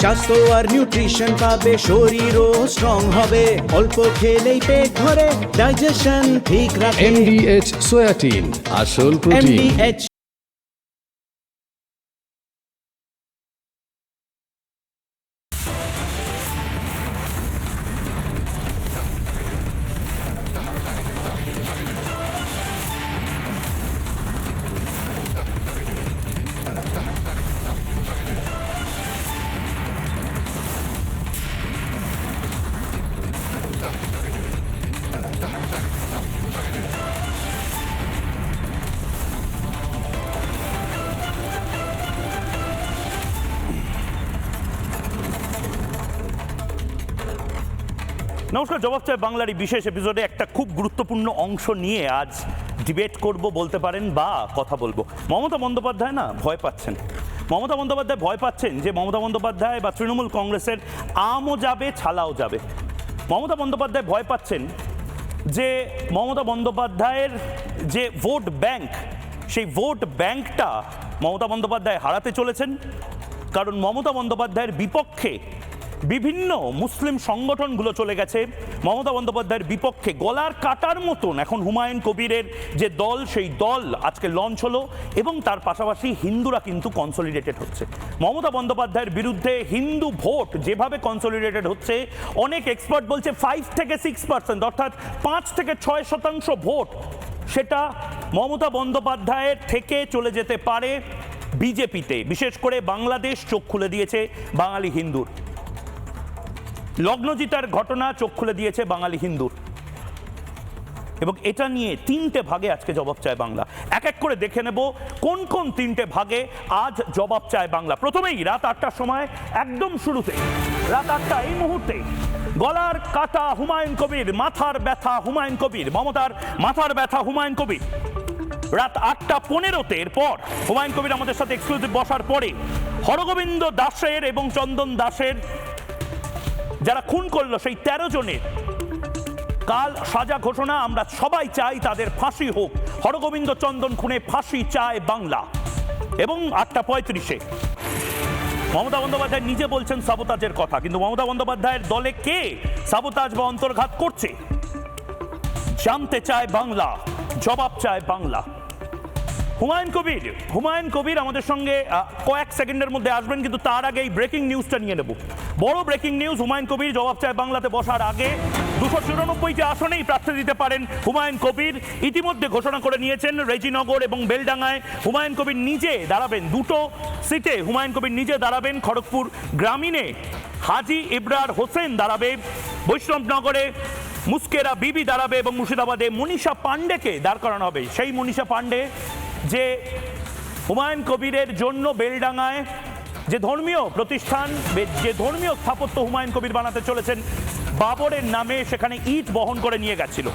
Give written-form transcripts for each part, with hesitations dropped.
স্বাস্থ্য আর নিউট্রিশন পাবে, শরীরও স্ট্রং হবে, অল্প খেলেই পেট ভরে ডাইজেশন ঠিক রাখে। MDH সোয়াটিন, আসল প্রোটিন। MDH নমস্কার, জবাব চাই বাংলার এই বিশেষ এপিসোডে একটা খুব গুরুত্বপূর্ণ অংশ নিয়ে আজ ডিবেট করব বলতে পারেন, বা কথা বলবো। মমতা বন্দ্যোপাধ্যায় না ভয় পাচ্ছেন। মমতা বন্দ্যোপাধ্যায় ভয় পাচ্ছেন যে মমতা বন্দ্যোপাধ্যায় বা তৃণমূল কংগ্রেসের আমও যাবে, ছালাও যাবে। মমতা বন্দ্যোপাধ্যায় ভয় পাচ্ছেন যে মমতা বন্দ্যোপাধ্যায়ের যে ভোট ব্যাংক, সেই ভোট ব্যাংকটা মমতা বন্দ্যোপাধ্যায় হারাতে চলেছেন। কারণ মমতা বন্দ্যোপাধ্যায়ের বিপক্ষে বিভিন্ন মুসলিম সংগঠনগুলো চলে গেছে মমতা বন্দ্যোপাধ্যায়ের বিপক্ষে। গলার কাটার মতন এখন হুমায়ুন কবিরের যে দল, সেই দল আজকে লঞ্চ হলো, এবং তার পাশাপাশি হিন্দুরা কিন্তু কনসলিডেটেড হচ্ছে। মমতা বন্দ্যোপাধ্যায়ের বিরুদ্ধে হিন্দু ভোট যেভাবে কনসলিডেটেড হচ্ছে, অনেক এক্সপার্ট বলছে 5 থেকে 6%, অর্থাৎ 5 থেকে 6% ভোট সেটা মমতা বন্দ্যোপাধ্যায়ের থেকে চলে যেতে পারে বিজেপিতে। বিশেষ করে বাংলাদেশ চোখ খুলে দিয়েছে বাঙালি হিন্দুর। লগ্নজিতার ঘটনা চোখ খুলে দিয়েছে বাঙালি হিন্দুর, এবং এটা নিয়ে 3টে ভাগে আজকে জবাব চায় বাংলা। এক এক করে দেখে নেব কোন কোন 3টে ভাগে আজ জবাব চায় বাংলা। প্রথমেই রাত 8টার সময়, একদম শুরুতে রাত 8টা এই মুহূর্তে গলার কাটা হুমায়ুন কবির, মাথার ব্যথা হুমায়ুন কবির, মমতার মাথার ব্যথা হুমায়ুন কবির। রাত 8:15 এরপর হুমায়ুন কবির আমাদের সাথে এক্সক্লুসিভ বসার পরে হরগোবিন্দ দাসের এবং চন্দন দাসের যারা খুন করলো সেই 13 জনের কাল সাজা ঘোষণা। আমরা সবাই চাই তাদের ফাঁসি হোক। হরগোবিন্দ চন্দন খুনে ফাঁসি চায় বাংলা। এবং 8:35 মমতা বন্দ্যোপাধ্যায় নিজে বলছেন সাবোতাজের কথা, কিন্তু মমতা বন্দ্যোপাধ্যায়ের দলে কে সাবোতাজ বা অন্তর্ঘাত করছে জানতে চায় বাংলা, জবাব চায় বাংলা। হুমায়ুন কবির আমাদের সঙ্গে কয়েক সেকেন্ডের মধ্যে আসবেন, কিন্তু তার আগে এই ব্রেকিং নিউজটা নিয়ে নেব। বড় ব্রেকিং নিউজ, হুমায়ুন কবির জবাব চায় বাংলাতে বসার আগে 294টি আসনেই প্রার্থী দিতে পারেন হুমায়ুন কবির। ইতিমধ্যে ঘোষণা করে নিয়েছেন রেজিনগর এবং বেলডাঙ্গায় হুমায়ুন কবির নিজে দাঁড়াবেন। 2টো সিটে হুমায়ুন কবির নিজে দাঁড়াবেন। খড়গপুর গ্রামীণে হাজি ইবরার হোসেন দাঁড়াবে, বৈষ্ণবনগরে মুস্কেরা বিবি দাঁড়াবে, এবং মুর্শিদাবাদে মনীষা পাণ্ডেকে দাঁড় করানো হবে। সেই মনীষা পাণ্ডে যে হুমায়ুন কবিরের জন্য বেলডাঙ্গায় যে ধর্মীয় প্রতিষ্ঠান, যে ধর্মীয় স্থাপত্য হুমায়ুন কবির বানাতে চলেছেন বাবরের নামে, সেখানে ইট বহন করে নিয়ে গেছিল।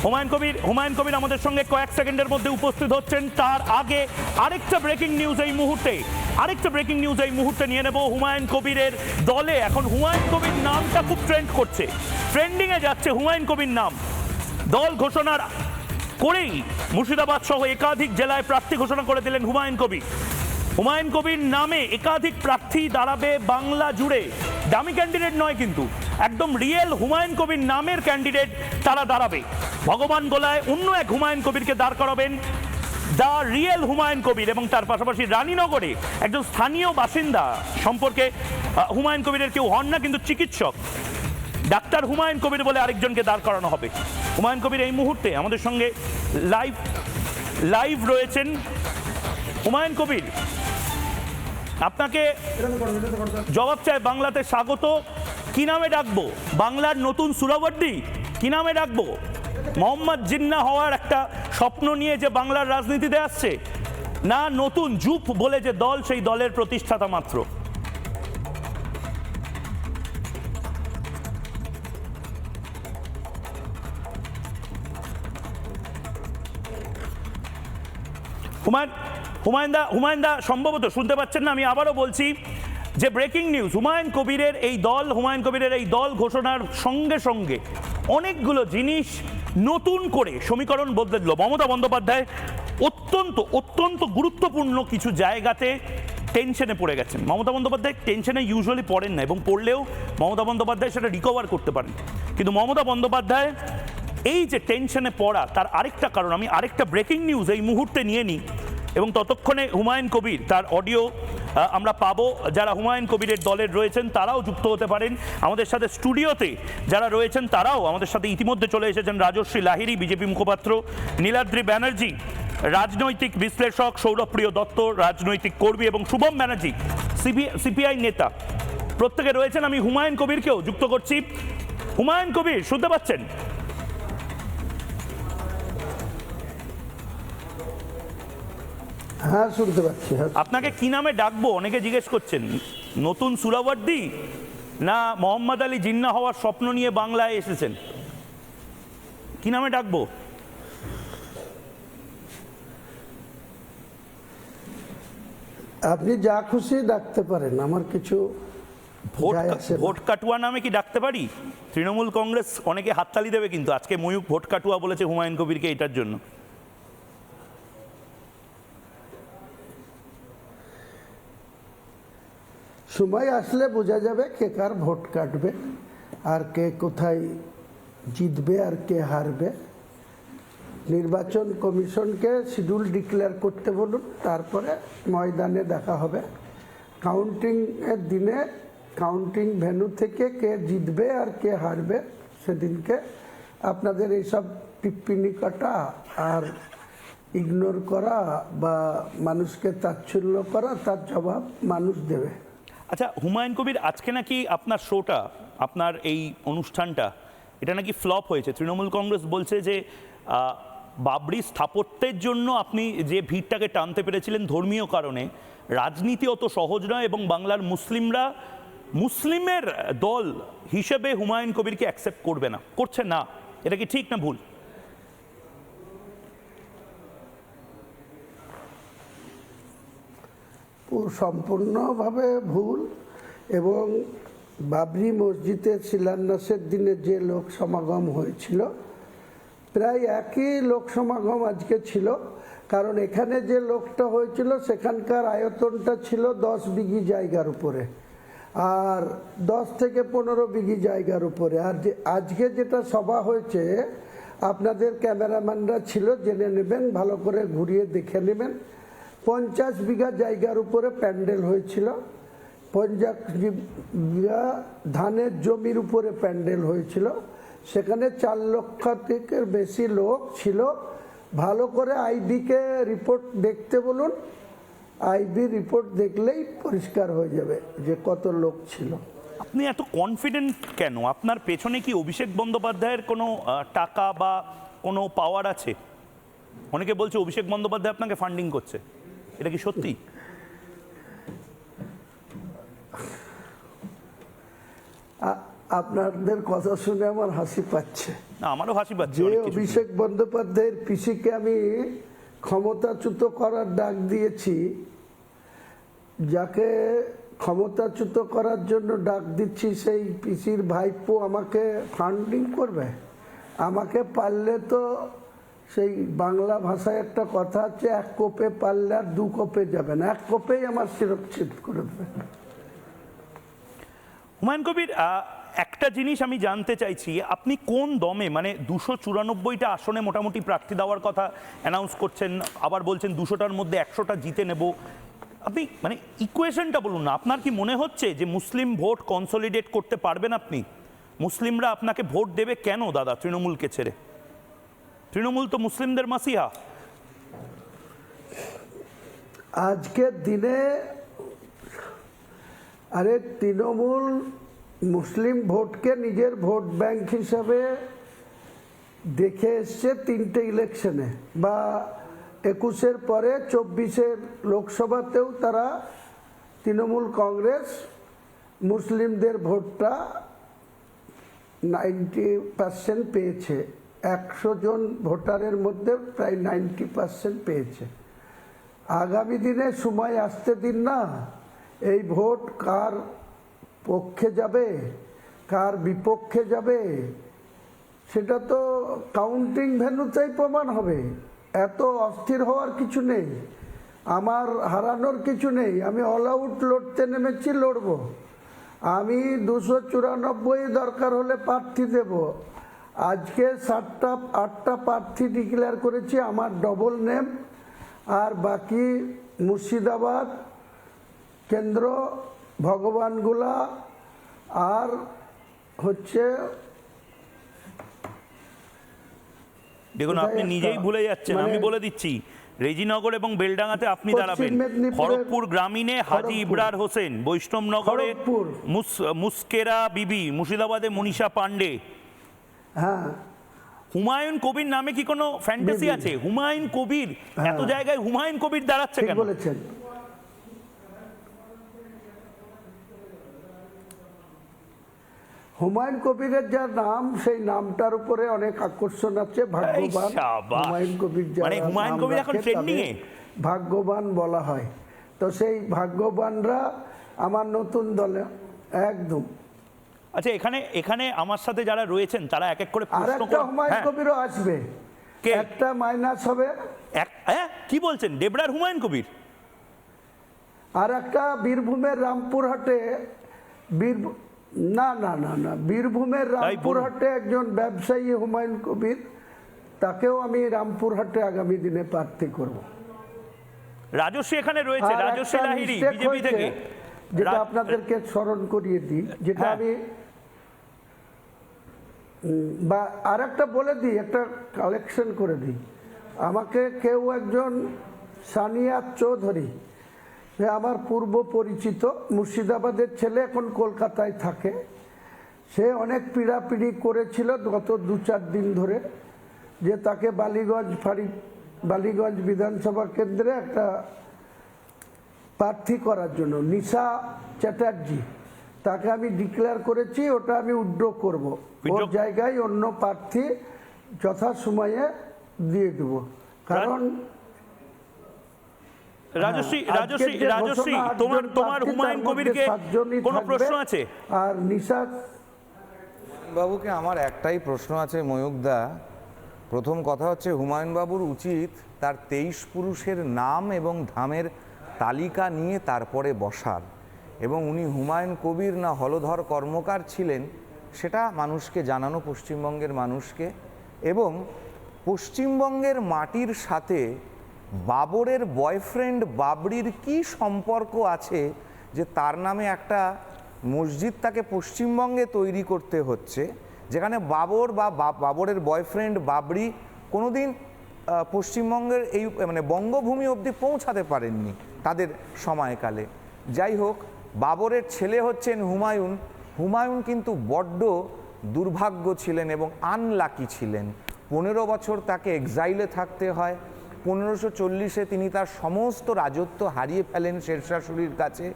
হুমায়ুন কবির আমাদের সঙ্গে কয়েক সেকেন্ডের মধ্যে উপস্থিত হচ্ছেন। তার আগে আরেকটা ব্রেকিং নিউজ এই মুহূর্তে নিয়ে নেব। হুমায়ুন কবিরের দলে এখন হুমায়ুন কবির নামটা খুব ট্রেন্ড করছে, ট্রেন্ডিংয়ে যাচ্ছে হুমায়ুন কবির নাম। দল ঘোষণার করেই মুর্শিদাবাদ সহ একাধিক জেলায় প্রার্থী ঘোষণা করে দিলেন হুমায়ুন কবির নামে একাধিক প্রার্থী দাঁড়াবে বাংলা জুড়ে। দামি ক্যান্ডিডেট নয়, কিন্তু একদম রিয়েল হুমায়ুন কবির নামের ক্যান্ডিডেট তারা দাঁড়াবে। ভগবান গোলায় অন্য এক হুমায়ুন কবিরকে দাঁড় করাবেন, দ্য রিয়েল হুমায়ুন কবির। এবং তার পাশাপাশি রানীনগরে একজন স্থানীয় বাসিন্দা সম্পর্কে হুমায়ুন কবিরের কেউ হন না, কিন্তু চিকিৎসক ডাক্তার হুমায়ুন কবির বলে আরেকজনকে দাঁড় করানো হবে। হুমায়ুন কবির এই মুহূর্তে আমাদের সঙ্গে লাইভ রয়েছেন। হুমায়ুন কবির, আপনাকে জবাব চায় বাংলাতে স্বাগত। কি নামে ডাকবো? বাংলার নতুন সুরাবর্দী কি নামে ডাকবো? মোহাম্মদ জিন্নাহ হওয়ার একটা স্বপ্ন নিয়ে যে বাংলার রাজনীতিতে আসছে, না নতুন জুপ বলে যে দল, সেই দলের প্রতিষ্ঠাতা মাত্র? হুমায়ুন দা সম্ভবত শুনতে পাচ্ছেন না, আমি আবারও বলছি যে ব্রেকিং নিউজ, হুমায়ুন কবিরের এই দল ঘোষণার সঙ্গে সঙ্গে অনেকগুলো জিনিস নতুন করে সমীকরণ বদলে দিল। মমতা বন্দ্যোপাধ্যায় অত্যন্ত গুরুত্বপূর্ণ কিছু জায়গাতে টেনশনে পড়ে গেছেন। মমতা বন্দ্যোপাধ্যায় টেনশনে ইউজুয়ালি পড়েন না, এবং পড়লেও মমতা বন্দ্যোপাধ্যায় সেটা রিকভার করতে পারেন। কিন্তু মমতা বন্দ্যোপাধ্যায় এই যে টেনশনে পড়া, তার আরেকটা কারণ, আমি আরেকটা ব্রেকিং নিউজ এই মুহূর্তে নিয়ে নিই, এবং ততক্ষণে হুমায়ুন কবির তার অডিও আমরা পাবো। যারা হুমায়ুন কবিরের দলের রয়েছেন তারাও যুক্ত হতে পারেন আমাদের সাথে। স্টুডিওতে যারা রয়েছেন তারাও আমাদের সাথে ইতিমধ্যে চলে এসেছেন। রাজশ্রী লাহিড়ী, বিজেপি মুখপাত্র; নীলাদ্রি ব্যানার্জি, রাজনৈতিক বিশ্লেষক; সৌরভপ্রিয় দত্ত, রাজনৈতিক কর্মী; এবং শুভম ব্যানার্জি, সিপিআই নেতা। প্রত্যেকে রয়েছেন। আমি হুমায়ুন কবিরকেও যুক্ত করছি। হুমায়ুন কবির, শুনতে পাচ্ছেন? হ্যাঁ, শুনতে পাচ্ছি। আপনাকে কি নামে ডাকবো অনেকে জিজ্ঞেস করছেন, নতুন সুরাবর্দী না মোহাম্মদ আলী জিন্নাহ হওয়ার স্বপ্ন নিয়ে বাংলায় এসেছেন? কি নামে ডাকবো? আপনি যা খুশি ডাকতে পারেন, আমার কিছু ভোট কাটুয়া নামে কি ডাকতে পারি? তৃণমূল কংগ্রেস অনেকে হাততালি দেবে, কিন্তু আজকে ময়ূক ভোট কাটুয়া বলেছে হুমায়ুন কবিরকে এটার জন্য। সময় আসলে বোঝা যাবে কে কার ভোট কাটবে, আর কে কোথায় জিতবে আর কে হারবে। নির্বাচন কমিশনকে শিডিউল ডিক্লেয়ার করতে বলুন, তারপরে ময়দানে দেখা হবে। কাউন্টিংয়ের দিনে কাউন্টিং ভেন্যু থেকে কে জিতবে আর কে হারবে সেদিনকে আপনাদের এইসব টিপ্পিনি কাটা আর ইগনোর করা বা মানুষকে তাচ্ছিল্য করা, তার জবাব মানুষ দেবে। আচ্ছা হুমায়ুন কবির, আজকে নাকি আপনার শোটা, আপনার এই অনুষ্ঠানটা, এটা নাকি ফ্লপ হয়েছে। তৃণমূল কংগ্রেস বলছে যে বাবরি স্থাপত্যের জন্য আপনি যে ভিড়টাকে টানতে পেরেছিলেন ধর্মীয় কারণে, রাজনীতি অত সহজ নয়, এবং বাংলার মুসলিমরা মুসলিমের দল হিসেবে হুমায়ুন কবিরকে অ্যাকসেপ্ট করবে না, করছে না। এটা কি ঠিক না ভুল? সম্পূর্ণভাবে ভুল। এবং বাবরি মসজিদের শিলান্যাসের দিনে যে লোক সমাগম হয়েছিল, প্রায় একই লোক সমাগম আজকে ছিল। কারণ এখানে যে লোকটা হয়েছিল সেখানকার আয়তনটা ছিল 10 বিঘি জায়গার উপরে, আর 10 থেকে 15 বিঘি জায়গার উপরে। আর যে আজকে যেটা সভা হয়েছে, আপনাদের ক্যামেরাম্যানরা ছিল, জেনে নেবেন, ভালো করে ঘুরিয়ে দেখে নেবেন। 50 বিঘা জায়গার উপরে প্যান্ডেল হয়েছিল। 50 বিঘা ধানের জমির উপরে প্যান্ডেল হয়েছিল। সেখানে 4 লক্ষ থেকে বেশি লোক ছিল। ভালো করে আইবিকে রিপোর্ট দেখতে বলুন, আইবি রিপোর্ট দেখলেই পরিষ্কার হয়ে যাবে যে কত লোক ছিল। আপনি এত কনফিডেন্ট কেন? আপনার পেছনে কি অভিষেক বন্দ্যোপাধ্যায়ের কোনো টাকা বা কোনো পাওয়ার আছে? অনেকে বলছে অভিষেক বন্দ্যোপাধ্যায় আপনাকে ফান্ডিং করছে, এটা কি সত্যি? আপনাদের কথা শুনে আমার হাসি পাচ্ছে। না, আমারও হাসি পাচ্ছে। যে অভিষেক বন্দ্যোপাধ্যায়ের পিসিকে আমি ক্ষমতাচ্যুত করার ডাক দিয়েছি, যাকে ক্ষমতাচ্যুত করার জন্য ডাক দিচ্ছি, সেই পিসির ভাইপো আমাকে ফান্ডিং করবে? আমাকে পারলে তো, সেই বাংলা ভাষায় একটা কথা আছে, 1 কোপে পারলে আর 2 কোপে যাবে না, 1 কোপেই আমার শিরচ্ছেদ করে দেবে। হুমায়ুন কবির, একটা জিনিস আমি জানতে চাইছি, আপনি কোন দমে, মানে 294টা আসনে মোটামুটি প্রার্থী দেওয়ার কথা অ্যানাউন্স করছেন, আবার বলছেন 200টার মধ্যে 100টা জিতে নেব। আপনি মানে ইকুয়েশনটা বলুন না। আপনার কি মনে হচ্ছে যে মুসলিম ভোট কনসলিডেট করতে পারবেন আপনি? মুসলিমরা আপনাকে ভোট দেবে কেন দাদা তৃণমূলকে ছেড়ে? তৃণমূল তো মুসলিমদের মাসিহা। আজকের দিনে আরে তৃণমূল মুসলিম ভোটকে নিজের ভোট ব্যাংক হিসাবে দেখে এসছে 3টে ইলেকশনে, বা 21-এর পরে 24-এর লোকসভাতেও তারা তৃণমূল কংগ্রেস মুসলিমদের ভোটটা 90% পেয়েছে। 100 জন ভোটারের মধ্যে প্রায় 90% পেয়েছে। আগামী দিনে সময় আসতে দিন না, এই ভোট কার পক্ষে যাবে কার বিপক্ষে যাবে সেটা তো কাউন্টিং ভেন্যুতেই প্রমাণ হবে। এত অস্থির হওয়ার কিছু নেই। আমার হারানোর কিছু নেই, আমি অল আউট লড়তে নেমেছি, লড়বো। আমি 294 দরকার হলে প্রার্থী দেব। আজকে 7টা-8টা প্রার্থী ডিক্লেয়ার করেছি, আমার ডবল নেম। আর বাকি মুর্শিদাবাদ কেন্দ্র, ভগবানগোলা, আর হচ্ছে দেখুন আপনি নিজেই ভুলে যাচ্ছেন, আমি বলে দিচ্ছি রেজিনগর এবং বেলডাঙ্গাতে আপনি পশ্চিম দাঁড়াবেন, মেদিনীপুরে- খড়গপুর গ্রামীণে হাজী খড়গপুর। ইবরার হোসেন, বৈষ্ণবনগরে খড়গপুর। মুস্কেরা বিবি, মুর্শিদাবাদে মনীষা পান্ডে। হ্যাঁ, হুমায়ুন কবির নামে কি কোনো ফ্যান্টাসি আছে? হুমায়ুন কবির, এত জায়গায় হুমায়ুন কবির দাঁড়াচ্ছে ঠিক কেন? বলেছেন। হুমায়ুন কবিরের যা নাম, সেই নামটার উপরে অনেক আকর্ষণ আছে। ভাগ্যবান এই শাবাশ। হুমায়ুন কবির, মানে হুমায়ুন কবির এখন ট্রেন্ডিং এ, ভাগ্যবান বলা হয়। তো সেই ভাগ্যবানরা আমার নতুন দলে একদম। আচ্ছা এখানে এখানে আমার সাথে যারা রয়েছেন তারা এক এক করে আর প্রশ্ন একটা করে- হুমায়ুন হ্যাঁ, কবিরও আসবে, কে? একটা মাইনাস হবে। হ্যাঁ কি বলছেন, ডেবরার হুমায়ুন কবির? আর একটা বীরভূমের রামপুরহাটে, না না না না, বীরভূমের রামপুরহাটে একজন ব্যবসায়ী হুমায়ুন কবির, তাকেও আমি রামপুরহাটে আগামী দিনে প্রার্থী করব। রাজস্বী এখানে রয়েছে, আর রাজস্বী একটা লাহিড়ী mistake বিজেপি হয়েছে, থেকে। যেটা আপনাদেরকে স্মরণ করিয়ে দিই, যেটা হ্যাঁ। আমি বা আর একটা বলে দিই, একটা কালেকশন করে দিই। আমাকে কেউ একজন সানিয়া চৌধুরী, সে আমার পূর্ব পরিচিত, মুর্শিদাবাদের ছেলে, এখন কলকাতায় থাকে। সে অনেক পীড়াপিড়ি করেছিল গত 2-4 দিন ধরে, যে তাকে বালিগঞ্জ বিধানসভা কেন্দ্রে একটা প্রার্থী করার জন্য, নিশা চ্যাটার্জি, তাকে আমি ডিক্লেয়ার করেছি। ওটা আমি উইথড্র করব, ওর জায়গায় অন্য প্রার্থী যথাসময়ে দিয়ে দেব। কারণ রাজস্বী আজকের রাজস্বী যে রাজস্বী ঘোষণা, 8 তোমার জন তোমার প্রার্থী, হুমায়ুন তার মধ্যে কবিরকে 7 জনই কোনো থাকবে। প্রশ্ন আছে? আর নিশা বাবুকে আমার একটাই প্রশ্ন আছে ময়ূকদা। প্রথম কথা হচ্ছে, হুমায়ুন বাবুর উচিত তার 23 পুরুষের নাম এবং ধামের তালিকা নিয়ে তারপরে বসার, এবং উনি হুমায়ুন কবির না হলধর কর্মকার ছিলেন সেটা মানুষকে জানানো, পশ্চিমবঙ্গের মানুষকে। এবং পশ্চিমবঙ্গের মাটির সাথে বাবরের বয়ফ্রেন্ড বাবরির কি সম্পর্ক আছে যে তার নামে একটা মসজিদ তাকে পশ্চিমবঙ্গে তৈরি করতে হচ্ছে, যেখানে বাবর বা বাবরের বয়ফ্রেন্ড বাবরি কোনোদিন পশ্চিমবঙ্গের এই মানে বঙ্গভূমি অবধি পৌঁছাতে পারেননি তাদের সময়কালে। যাই হোক, বাবরের ছেলে হচ্ছেন হুমায়ুন। হুমায়ুন কিন্তু বড্ড দুর্ভাগ্য ছিলেন এবং আনলাকি ছিলেন। 15 বছর তাকে এক্সাইলে থাকতে হয়। 1540-এ তিনি তার সমস্ত রাজত্ব হারিয়ে ফেলেন শেরশাহ সূরির কাছে,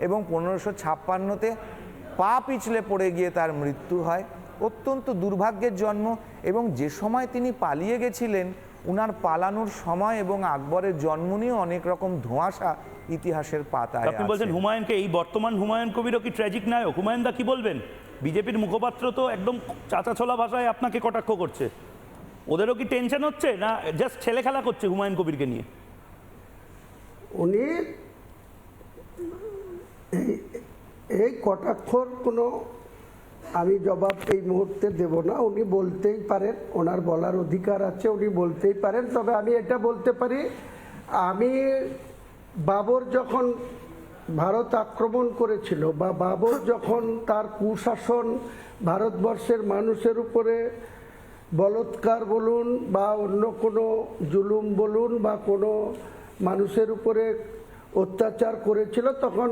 এবং 1556-তে পা পিছলে পড়ে গিয়ে তার মৃত্যু হয়। অত্যন্ত দুর্ভাগ্যের জন্ম। এবং যে সময় তিনি পালিয়ে গেছিলেন, উনার পালানোর সময় এবং আকবরের জন্ম নিয়ে অনেক রকম ধোঁয়াশা ইতিহাসের পাতায় আপনি বলছেন আছে। হুমায়ুনকে, এই বর্তমান হুমায়ুন কবিরও কি ট্র্যাজিক নায়ক? হুমায়ুন দা কি বলবেন? বিজেপির মুখপাত্র তো একদম চাচাছোলা ভাষায় আপনাকে কটাক্ষ করছে। ওদেরও কি টেনশন হচ্ছে, না জাস্ট ছেলে খেলা করছে হুমায়ুন কবিরকে নিয়ে? উনি এই কটাক্ষর কোনো আমি জবাব এই মুহূর্তে দেব না। উনি বলতেই পারেন, ওনার বলার অধিকার আছে, উনি বলতেই পারেন। তবে আমি এটা বলতে পারি, আমি বাবর যখন ভারত আক্রমণ করেছিল, বা বাবর যখন তার কুশাসন ভারতবর্ষের মানুষের উপরে বলৎকার বলুন বা অন্য কোনো জুলুম বলুন বা কোনো মানুষের উপরে অত্যাচার করেছিল, তখন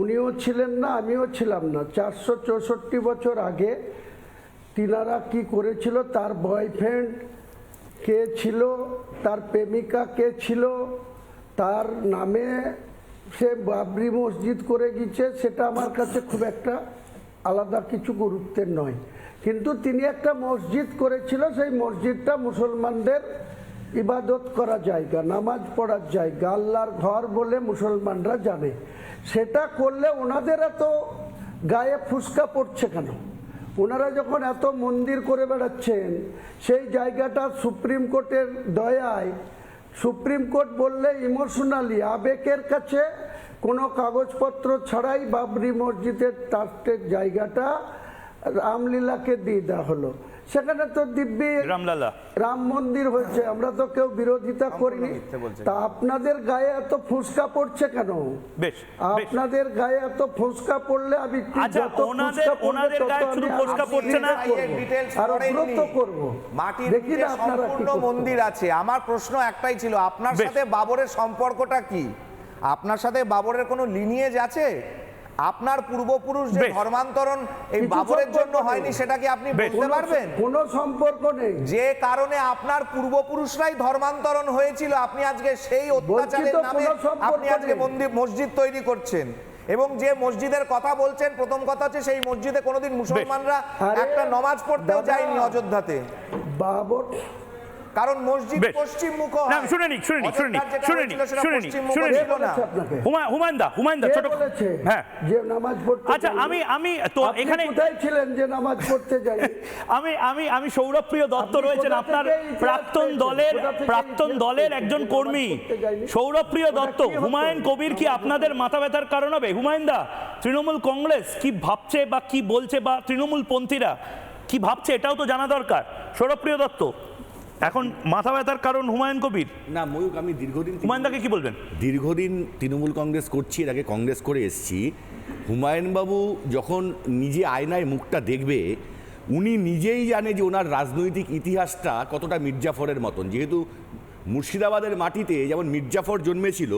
উনিও ছিলেন না, আমিও ছিলাম না। 464 বছর আগে তিনারা কি করেছিল, তার বয়ফ্রেন্ড কে ছিল, তার প্রেমিকা কে ছিল, তার নামে সে বাবরি মসজিদ করে গিয়েছে, সেটা আমার কাছে খুব একটা আলাদা কিছু গুরুত্বের নয়। কিন্তু তিনি একটা মসজিদ করেছিল, সেই মসজিদটা মুসলমানদের ইবাদত করা জায়গা, নামাজ পড়ার জায়গা, আল্লাহর ঘর বলে মুসলমানরা জানে। সেটা করলে ওনাদের এত গায়ে ফুসকা পড়ছে কেন? ওনারা যখন এত মন্দির করে বেড়াচ্ছেন, সেই জায়গাটা সুপ্রিম কোর্টের দয়ায় সুপ্রিম কোর্ট বললে ইমোশনালি আবেগের কাছে কোনো কাগজপত্র ছাড়াই বাবরি মসজিদের ট্রাস্টের জায়গাটা রামলীলাকে দিয়ে দেওয়া হলো। সেখানে তো দিব্যি রামলালা রাম মন্দির হয়েছে, আমরা তো কেউ বিরোধিতা করিনি। তা আপনাদের গায়ে এত ফুসকা পড়ছে কেন? বেশ আপনাদের গায়ে এত ফুসকা পড়লে আমি আচ্ছা, যত ওনাদের ফুসকা পড়বে ওনাদের তত গায়ে আমি শুধু ফুসকা আরো পড়ছে না, আরো ব্রত করব। মাটির দেখি নিচে না আপনারা কি সম্পূর্ণ করছেন। মন্দির আছে। আমার প্রশ্ন একটাই ছিল, আপনার বেশ। সাথে বাবরের সম্পর্কটা কি? আপনার সাথে বাবরের কোনো লিনিয়েজ আছে? আপনার পূর্বপুরুষ যে বেশ। ধর্মান্তরণ এই কিছু বাবরের জন্য সম্পর্ক হয়নি, নেই। সেটা কি আপনি বেশ। বলতে পারবেন? কোনো সম্পর্ক নেই। যে কারণে আপনার পূর্বপুরুষরাই ধর্মান্তরণ হয়েছিল, আপনি আজকে সেই অত্যাচারের তো নামে কোনো সম্পর্ক আপনি আজকে নেই। মসজিদ তৈরি করছেন। এবং যে মসজিদের কথা বলছেন, প্রথম কথা হচ্ছে সেই মসজিদে কোনোদিন মুসলমানরা আরে একটা নমাজ পড়তেও দাদা, যায়নি অযোধ্যাতে, বাবর কারণ মসজিদ বেশ। পশ্চিম মুখ। না, শুনে নিক, শুনে নিক, শুনে নিক, শুনে নিক, শুনে নিক, শুনে নিক। আপনাকে হুমায়ুন দা কে ছোট বলেছে হ্যাঁ যে নামাজ পড়তে আচ্ছা, যায়নি? আমি তো আপনি এখানে কোথায় ছিলেন যে নামাজ পড়তে যায়নি? আমি সৌরভপ্রিয় দত্ত আপনি রয়েছেন, কোথা আপনার থেকে ইতিহাস প্রাক্তন পেয়েছেন? দলের কোথা থেকে প্রাক্তন ইতিহাস দলের পেয়েছেন? একজন যে কর্মী নামাজ পড়তে যায়নি? সৌরভপ্রিয় ওটা দত্ত। কি হতো? হুমায়ুন কবির কি আপনাদের মাথা ব্যথার কারণ হবে? হুমায়ুন দা, তৃণমূল কংগ্রেস কি ভাবছে বা কি বলছে, বা তৃণমূল পন্থীরা কি ভাবছে, এটাও তো জানা দরকার। সৌরভপ্রিয় দত্ত, এখন মাথা ব্যথার কারণ হুমায়ুন কবির। না ময়ূক, আমি দীর্ঘদিন হুমায়ুন দাকে কি বলবেন? দীর্ঘদিন তৃণমূল কংগ্রেস করছি, এর আগে কংগ্রেস করে এসেছি। হুমায়ুনবাবু যখন নিজে আয়নায় মুখটা দেখবে, উনি নিজেই জানে যে ওনার রাজনৈতিক ইতিহাসটা কতটা মির্জাফরের মতন। যেহেতু মুর্শিদাবাদের মাটিতে যেমন মির্জাফর জন্মেছিল,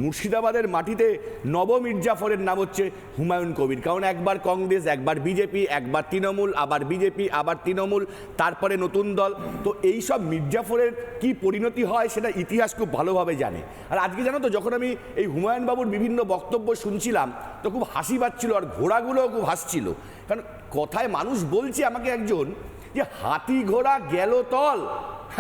মুর্শিদাবাদের মাটিতে নব মির্জাফরের নাম হচ্ছে হুমায়ুন কবির। কারণ একবার কংগ্রেস, একবার বিজেপি, একবার তৃণমূল, আবার বিজেপি, আবার তৃণমূল, তারপরে নতুন দল। তো এই সব মির্জাফরের কি পরিণতি হয় সেটা ইতিহাস খুব ভালোভাবে জানে। আর আজকে জানো তো, যখন আমি এই হুমায়ুনবাবুর বিভিন্ন বক্তব্য শুনছিলাম তো খুব হাসি পাচ্ছিল, আর ঘোড়াগুলোও খুব হাসছিল। কারণ কথায় মানুষ বলছে আমাকে একজন, যে হাতি ঘোড়া গেল তল,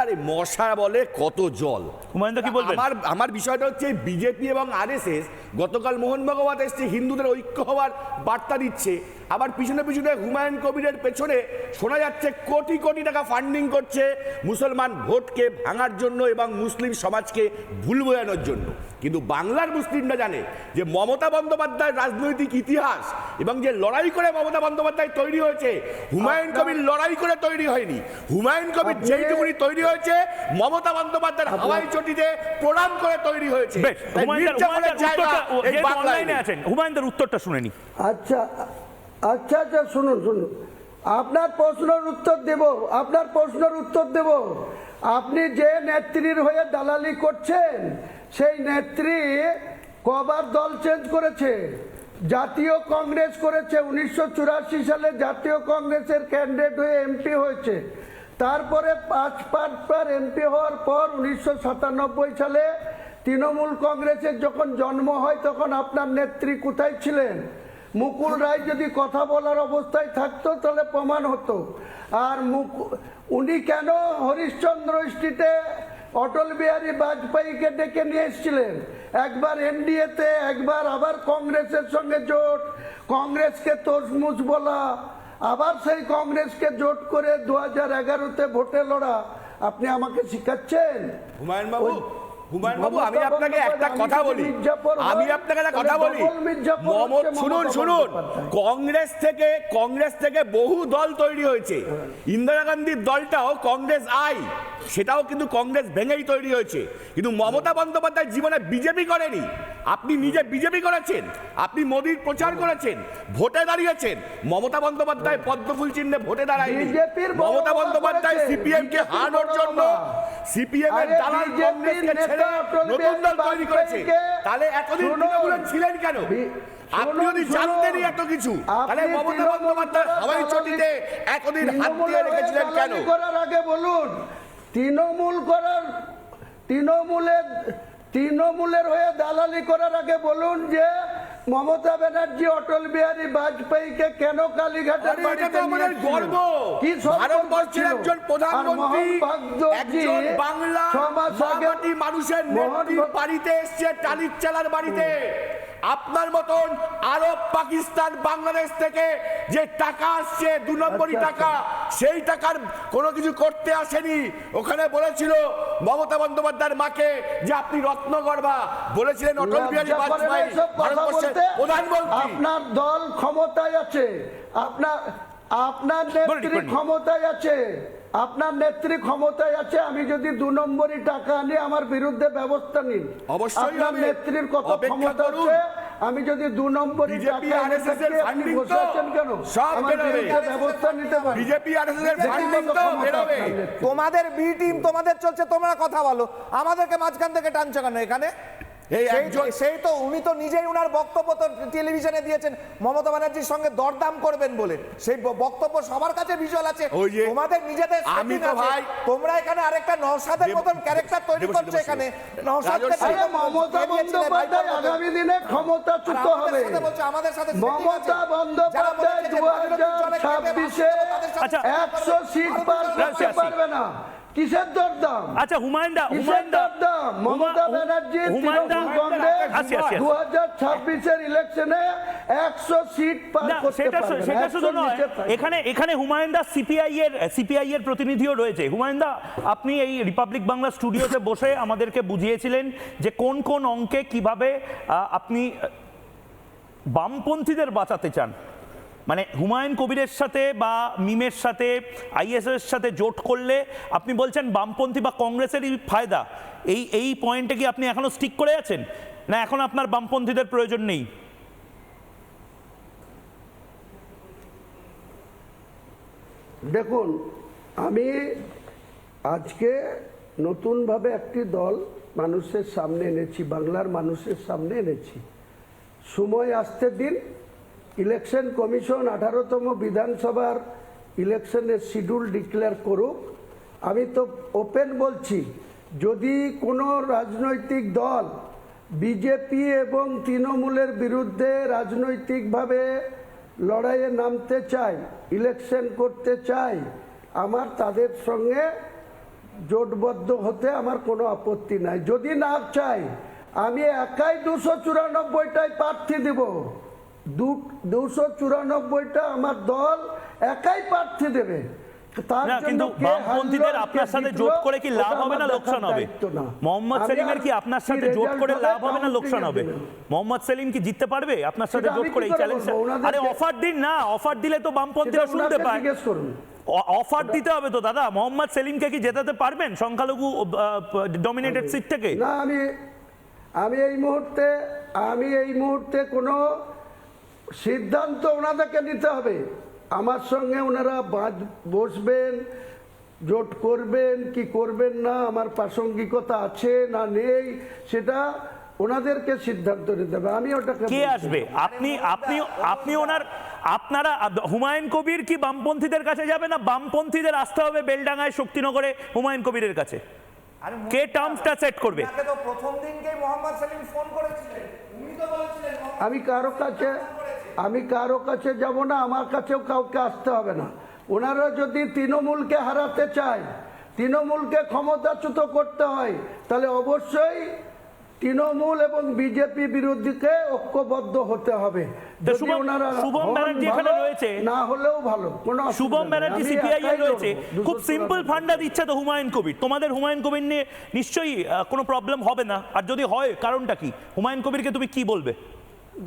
আরে মশা বলে কত জল। হুমায়ুন দা কি বলবেন? আমার বিষয়টা হচ্ছে বিজেপি এবং আরএসএস গতকাল মোহন ভাগবত এসছে হিন্দুদের ঐক্য হওয়ার বার্তা দিচ্ছে, আবার পিছনে পিছনে হুমায়ুন কবিরের পেছনে শোনা যাচ্ছে কোটি কোটি টাকা ফান্ডিং করছে মুসলমান ভোটকে ভাঙার জন্য এবং মুসলিম সমাজকে ভুল বোঝানোর জন্য। কিন্তু বাংলার মুসলিমরা জানে যে মমতা বন্দ্যোপাধ্যায়ের রাজনৈতিক ইতিহাস এবং যে লড়াই করে মমতা বন্দ্যোপাধ্যায় তৈরি হয়েছে, হুমায়ুন কবির লড়াই করে তৈরি হয়নি। হুমায়ুন কবির যেইটুকুনি তৈরি হয়েছে মমতা বন্দ্যোপাধ্যায়ের হাওয়াই চটিতে প্রণাম করে তৈরি হয়েছে। বেশ, হুমায়ুনদার উত্তরটা শুনে নি। আচ্ছা আচ্ছা আচ্ছা, শুনুন শুনুন, আপনার প্রশ্নের উত্তর দেব, আপনার প্রশ্নের উত্তর দেব। আপনি যে নেত্রীর হয়ে দালালি করছেন, সেই নেত্রী কবার দল চেঞ্জ করেছে? জাতীয় কংগ্রেস করেছে, 1984 সালে জাতীয় কংগ্রেসের ক্যান্ডিডেট হয়ে এমপি হয়েছে। তারপরে পাঁচবার এমপি হওয়ার পর 1997 সালে তৃণমূল কংগ্রেসের যখন জন্ম হয়, তখন আপনার নেত্রী কোথায় ছিলেন? মুকুল রায় যদি কথা বলার অবস্থায় থাকতো তাহলে প্রমাণ হতো। আর উনি কেন হরিশ্চন্দ্র স্ট্রিটে অটল বিহারী বাজপেয়ীকে ডেকে নিয়ে এসেছিলেন? একবার এনডিএতে, একবার আবার কংগ্রেসের সঙ্গে জোট, কংগ্রেসকে তছমুছ বলা, আবার সেই কংগ্রেসকে জোট করে 2011-তে ভোটে লড়া। আপনি আমাকে শিখাচ্ছেন? হুমায়ুনবাবু, আমি আপনাকে একটা কথা বলি, শুনুন শুনুন, কংগ্রেস থেকে বহু দল তৈরি হয়েছে। ইন্দিরা গান্ধীর দলটাও কংগ্রেস সেটাও কিন্তু কংগ্রেস ভেঙেই তৈরি হয়েছে। কিন্তু মমতা বন্দ্যোপাধ্যায় জীবনে বিজেপি করেনি। আপনি নিজে বিজেপি করেছেন, আপনি মোদির প্রচার করেছেন, ভোটে দাঁড়িয়েছেন। মমতা বন্দ্যোপাধ্যায় পদ্মফুল চিহ্নে ভোটে দাঁড়ায়নি। মমতা বন্দ্যোপাধ্যায় সিপিএম কে হারানোর জন্য সিপিএম এর দালাল কংগ্রেসকে ছেড়ে নতুন দল তৈরি করেছে। তাহলে এতদিন তৃণমূলে ছিলেন কেন? আপনি যদি জানতেনই এত কিছু, তাহলে মমতা বন্দ্যোপাধ্যায় হাওয়াই চটিতে এতদিন হাত দিয়ে রেখেছিলেন কেন? করার আগে বলুন, তৃণমূলের হয়ে দালালি করার আগে বলুন যে মমতা ব্যানার্জি অটল বিহারী বাজপেয়ীকে কেন কালীঘাটের বাড়িতে আমাদের গর্ব। কি ভারতবর্ষের একজন প্রধানমন্ত্রী একজন বাংলা মাটি মানুষের নেত্রীর বাড়িতে এসছে, টালির চালার বাড়িতে। আপনার মতন আরব, পাকিস্তান, বাংলাদেশ থেকে যে টাকা আসছে 2 নম্বরই টাকা, সেই টাকার কোনো কিছু করতে আসেনি। ওখানে বলেছিল মমতা বন্দ্যোপাধ্যায়ের মাকে যে আপনি রত্নগর্ভা বলেছিলেন অটল বিহারী লজ্জা করে না বাজপেয়ী এসব কথা ভারতবর্ষের বলতে? প্রধানমন্ত্রী। আপনার দল ক্ষমতায় আছে, আপনার নেত্রী ক্ষমতায় আছে, আপনার নেত্রী ক্ষমতায় আছে। আমি যদি 2 নম্বরই টাকা আনি আমার বিরুদ্ধে ব্যবস্থা নিন। অবশ্যই আপনার হবে। নেত্রীর কত অপেক্ষা ক্ষমতা করুন। আছে, আমি যদি 2 নম্বরই বিজেপি টাকা আনি RSS এর থাকি, আপনি funding বসে তো আছেন কেন? সব আমার বেরোবে। বিরুদ্ধে ব্যবস্থা নিতে পারেন। বিজেপি আরএসএস এর ফান্ডিং কত তো ক্ষমতা বেরোবে। আপনার নেত্রীর? তোমাদের বি টিম তোমাদের চলছে, তোমরা কথা বলো, আমাদেরকে মাঝখান থেকে টানছো কেন এখানে? সেই তো উনি তো নিজেই উনার বক্তব্য তো টেলিভিশনে দিয়েছেন মমতা ব্যানার্জির সঙ্গে দরদাম করবেন বলে। সেই বক্তব্য সবার কাছে ভিজুয়াল আছে, ওই যে তোমাদের নিজেদের আমি setting তো আছে। ভাই তোমরা এখানে আরেকটা নওশাদের মতন ক্যারেক্টার তৈরি করছো এখানে। নওশাদকে রাজস্বী। আরে মমতা বন্দ্যোপাধ্যায় আগামী দিনে ক্ষমতাচ্যুত হবে। আমাদের সাথে মমতা বন্দ্যোপাধ্যায় 2026-এ আচ্ছা। 100 সিট পার করতে পারবে না। কিসের দরদাম? আচ্ছা হুমায়ুন দা, কিসের দরদাম? মমতা ব্যানার্জি তৃণমূল কংগ্রেস 2026-এর ইলেকশনে 100 সিট পার না, করতে সেটা পারবে না। সেটা শুধু 100 নয়, নিচে থাকবে। এখানে হুমায়ুন দা সিপিআই এর প্রতিনিধিও রয়েছে। হুমায়ুন দা, আপনি এই রিপাবলিক বাংলা স্টুডিওতে বসে আমাদেরকে বুঝিয়েছিলেন যে কোন কোন অঙ্কে কিভাবে আপনি বামপন্থীদের বাঁচাতে চান। মানে হুমায়ুন কবিরের সাথে বা মিমের সাথে আইএসএস সাথে জোট করলে আপনি বলছেন বামপন্থী বা কংগ্রেসেরই ফায়দা। এই পয়েন্টে কি আপনি এখনো স্টিক করে আছেন, না এখন আপনার বামপন্থীদের প্রয়োজন নেই? দেখুন, আমি আজকে নতুনভাবে একটি দল মানুষের সামনে এনেছি, বাংলার মানুষের সামনে এনেছি। সময় আসতে দিন, ইলেকশন কমিশন 18তম বিধানসভার ইলেকশনের শিডিউল ডিক্লেয়ার করুক। আমি তো ওপেন বলছি, যদি কোনো রাজনৈতিক দল বিজেপি এবং তৃণমূলের বিরুদ্ধে রাজনৈতিকভাবে লড়াইয়ে নামতে চায়, ইলেকশন করতে চায়, আমার তাদের সঙ্গে জোটবদ্ধ হতে আমার কোনো আপত্তি নাই। যদি না চাই, আমি একাই 294টাই প্রার্থী দেব। 294টা আমার দল একাই প্রার্থী দেবে। তার না, জন্য কিন্তু কে বামপন্থীদের হারলো, আপনার কে সাথে জিতলো, জোট করে কি লাভ ওটা হবে না আমার লোকসান দেখার হবে? দায়িত্ব না। মোহাম্মদ আমি সেলিমের আর কি আপনার কি সাথে জোট রেজাল্ট করে হবে, লাভ হবে না লোকসান হবে? কাউন্টিং এর দিনে। মোহাম্মদ সেলিম কি জিততে পারবে আপনার সাথে সেটা জোট আমি করে কি এই করে চ্যালেঞ্জটা? বলবো? ওনাদেরকে- আরে অফার দিন না, অফার দিলে তো বামপন্থীরা সেটা শুনতে ওনাকে পায়। জিজ্ঞেস করুন। অফার দিতে হবে তো দাদা। মোহাম্মদ সেলিমকে কি জেতাতে পারবেন সংখ্যালঘু ডমিনেটেড সিট থেকে? না, আমি এই মুহূর্তে কোনো সিদ্ধান্ত ওনাদেরকে নিতে হবে। আমার সঙ্গে ওনারা বসবেন, জোট করবেন কি করবেন না, আমার প্রাসঙ্গিকতা আছে না নেই, সেটা ওনাদেরকে সিদ্ধান্ত নিতে হবে। আমি ওটাকে কে বলছি আসবে? না। আপনি আপনারা হুমায়ুন কবির কি বামপন্থীদের কাছে যাবে, না বামপন্থীদের আসতে হবে বেলডাঙ্গায় শক্তিনগরে হুমায়ুন কবিরের কাছে? কে টার্মসটা সেট করবে? তাকে তো প্রথম দিনকেই মোহাম্মদ সেলিম ফোন করেছিলেন, উনি তো বলেছিলেন আমি কারো কাছে যাব না, আমার কাছেও কাউকে আসতে হবে না। ওনারা যদি তৃণমূলকে হারাতে চায়, তৃণমূলকে ক্ষমতাচ্যুত করতে হয়, তাহলে অবশ্যই তৃণমূল এবং বিজেপি বিরোধীকে ঐক্যবদ্ধ হতে হবে। যদি ওনারা শুভম হন ব্যানার্জি এখানে ভালো, রয়েছে, না হলেও ভালো, কোনো অসুবিধা শুভম নেই। ব্যানার্জি আমি সিপিআই একাই রয়েছে, লড়বো, খুব 294 সিম্পল ফান্ডা দিচ্ছে তো হুমায়ুন কবির। তোমাদের হুমায়ুন কবির নিয়ে নিশ্চয়ই কোনো প্রবলেম হবে না, আর যদি হয় কারণটা কি? হুমায়ুন কবিরকে তুমি কি বলবে?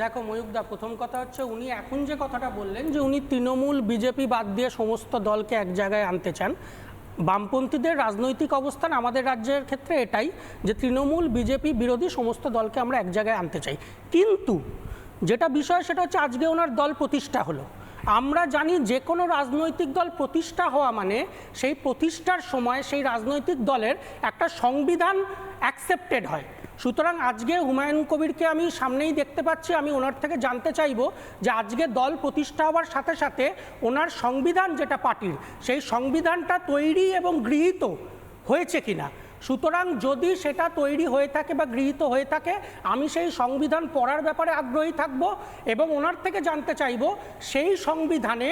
দেখো ময়ূকদা, প্রথম কথা হচ্ছে উনি এখন যে কথাটা বললেন যে উনি তৃণমূল বিজেপি বাদ দিয়ে সমস্ত দলকে এক জায়গায় আনতে চান। বামপন্থীদের রাজনৈতিক অবস্থান আমাদের রাজ্যের ক্ষেত্রে এটাই যে তৃণমূল বিজেপি বিরোধী সমস্ত দলকে আমরা এক জায়গায় আনতে চাই। কিন্তু যেটা বিষয় সেটা হচ্ছে আজকে ওনার দল প্রতিষ্ঠা হলো। আমরা জানি যে কোনো রাজনৈতিক দল প্রতিষ্ঠা হওয়া মানে সেই প্রতিষ্ঠার সময় সেই রাজনৈতিক দলের একটা সংবিধান অ্যাকসেপ্টেড হয়। সুতরাং আজকে হুমায়ুন কবিরকে আমি সামনেই দেখতে পাচ্ছি, আমি ওনার থেকে জানতে চাইব যে আজকে দল প্রতিষ্ঠা হওয়ার সাথে সাথে ওনার সংবিধান যেটা পার্টির, সেই সংবিধানটা তৈরি এবং গৃহীত হয়েছে কিনা। সুতরাং যদি সেটা তৈরি হয়ে থাকে বা গৃহীত হয়ে থাকে, আমি সেই সংবিধান পড়ার ব্যাপারে আগ্রহী থাকব এবং ওনার থেকে জানতে চাইব সেই সংবিধানে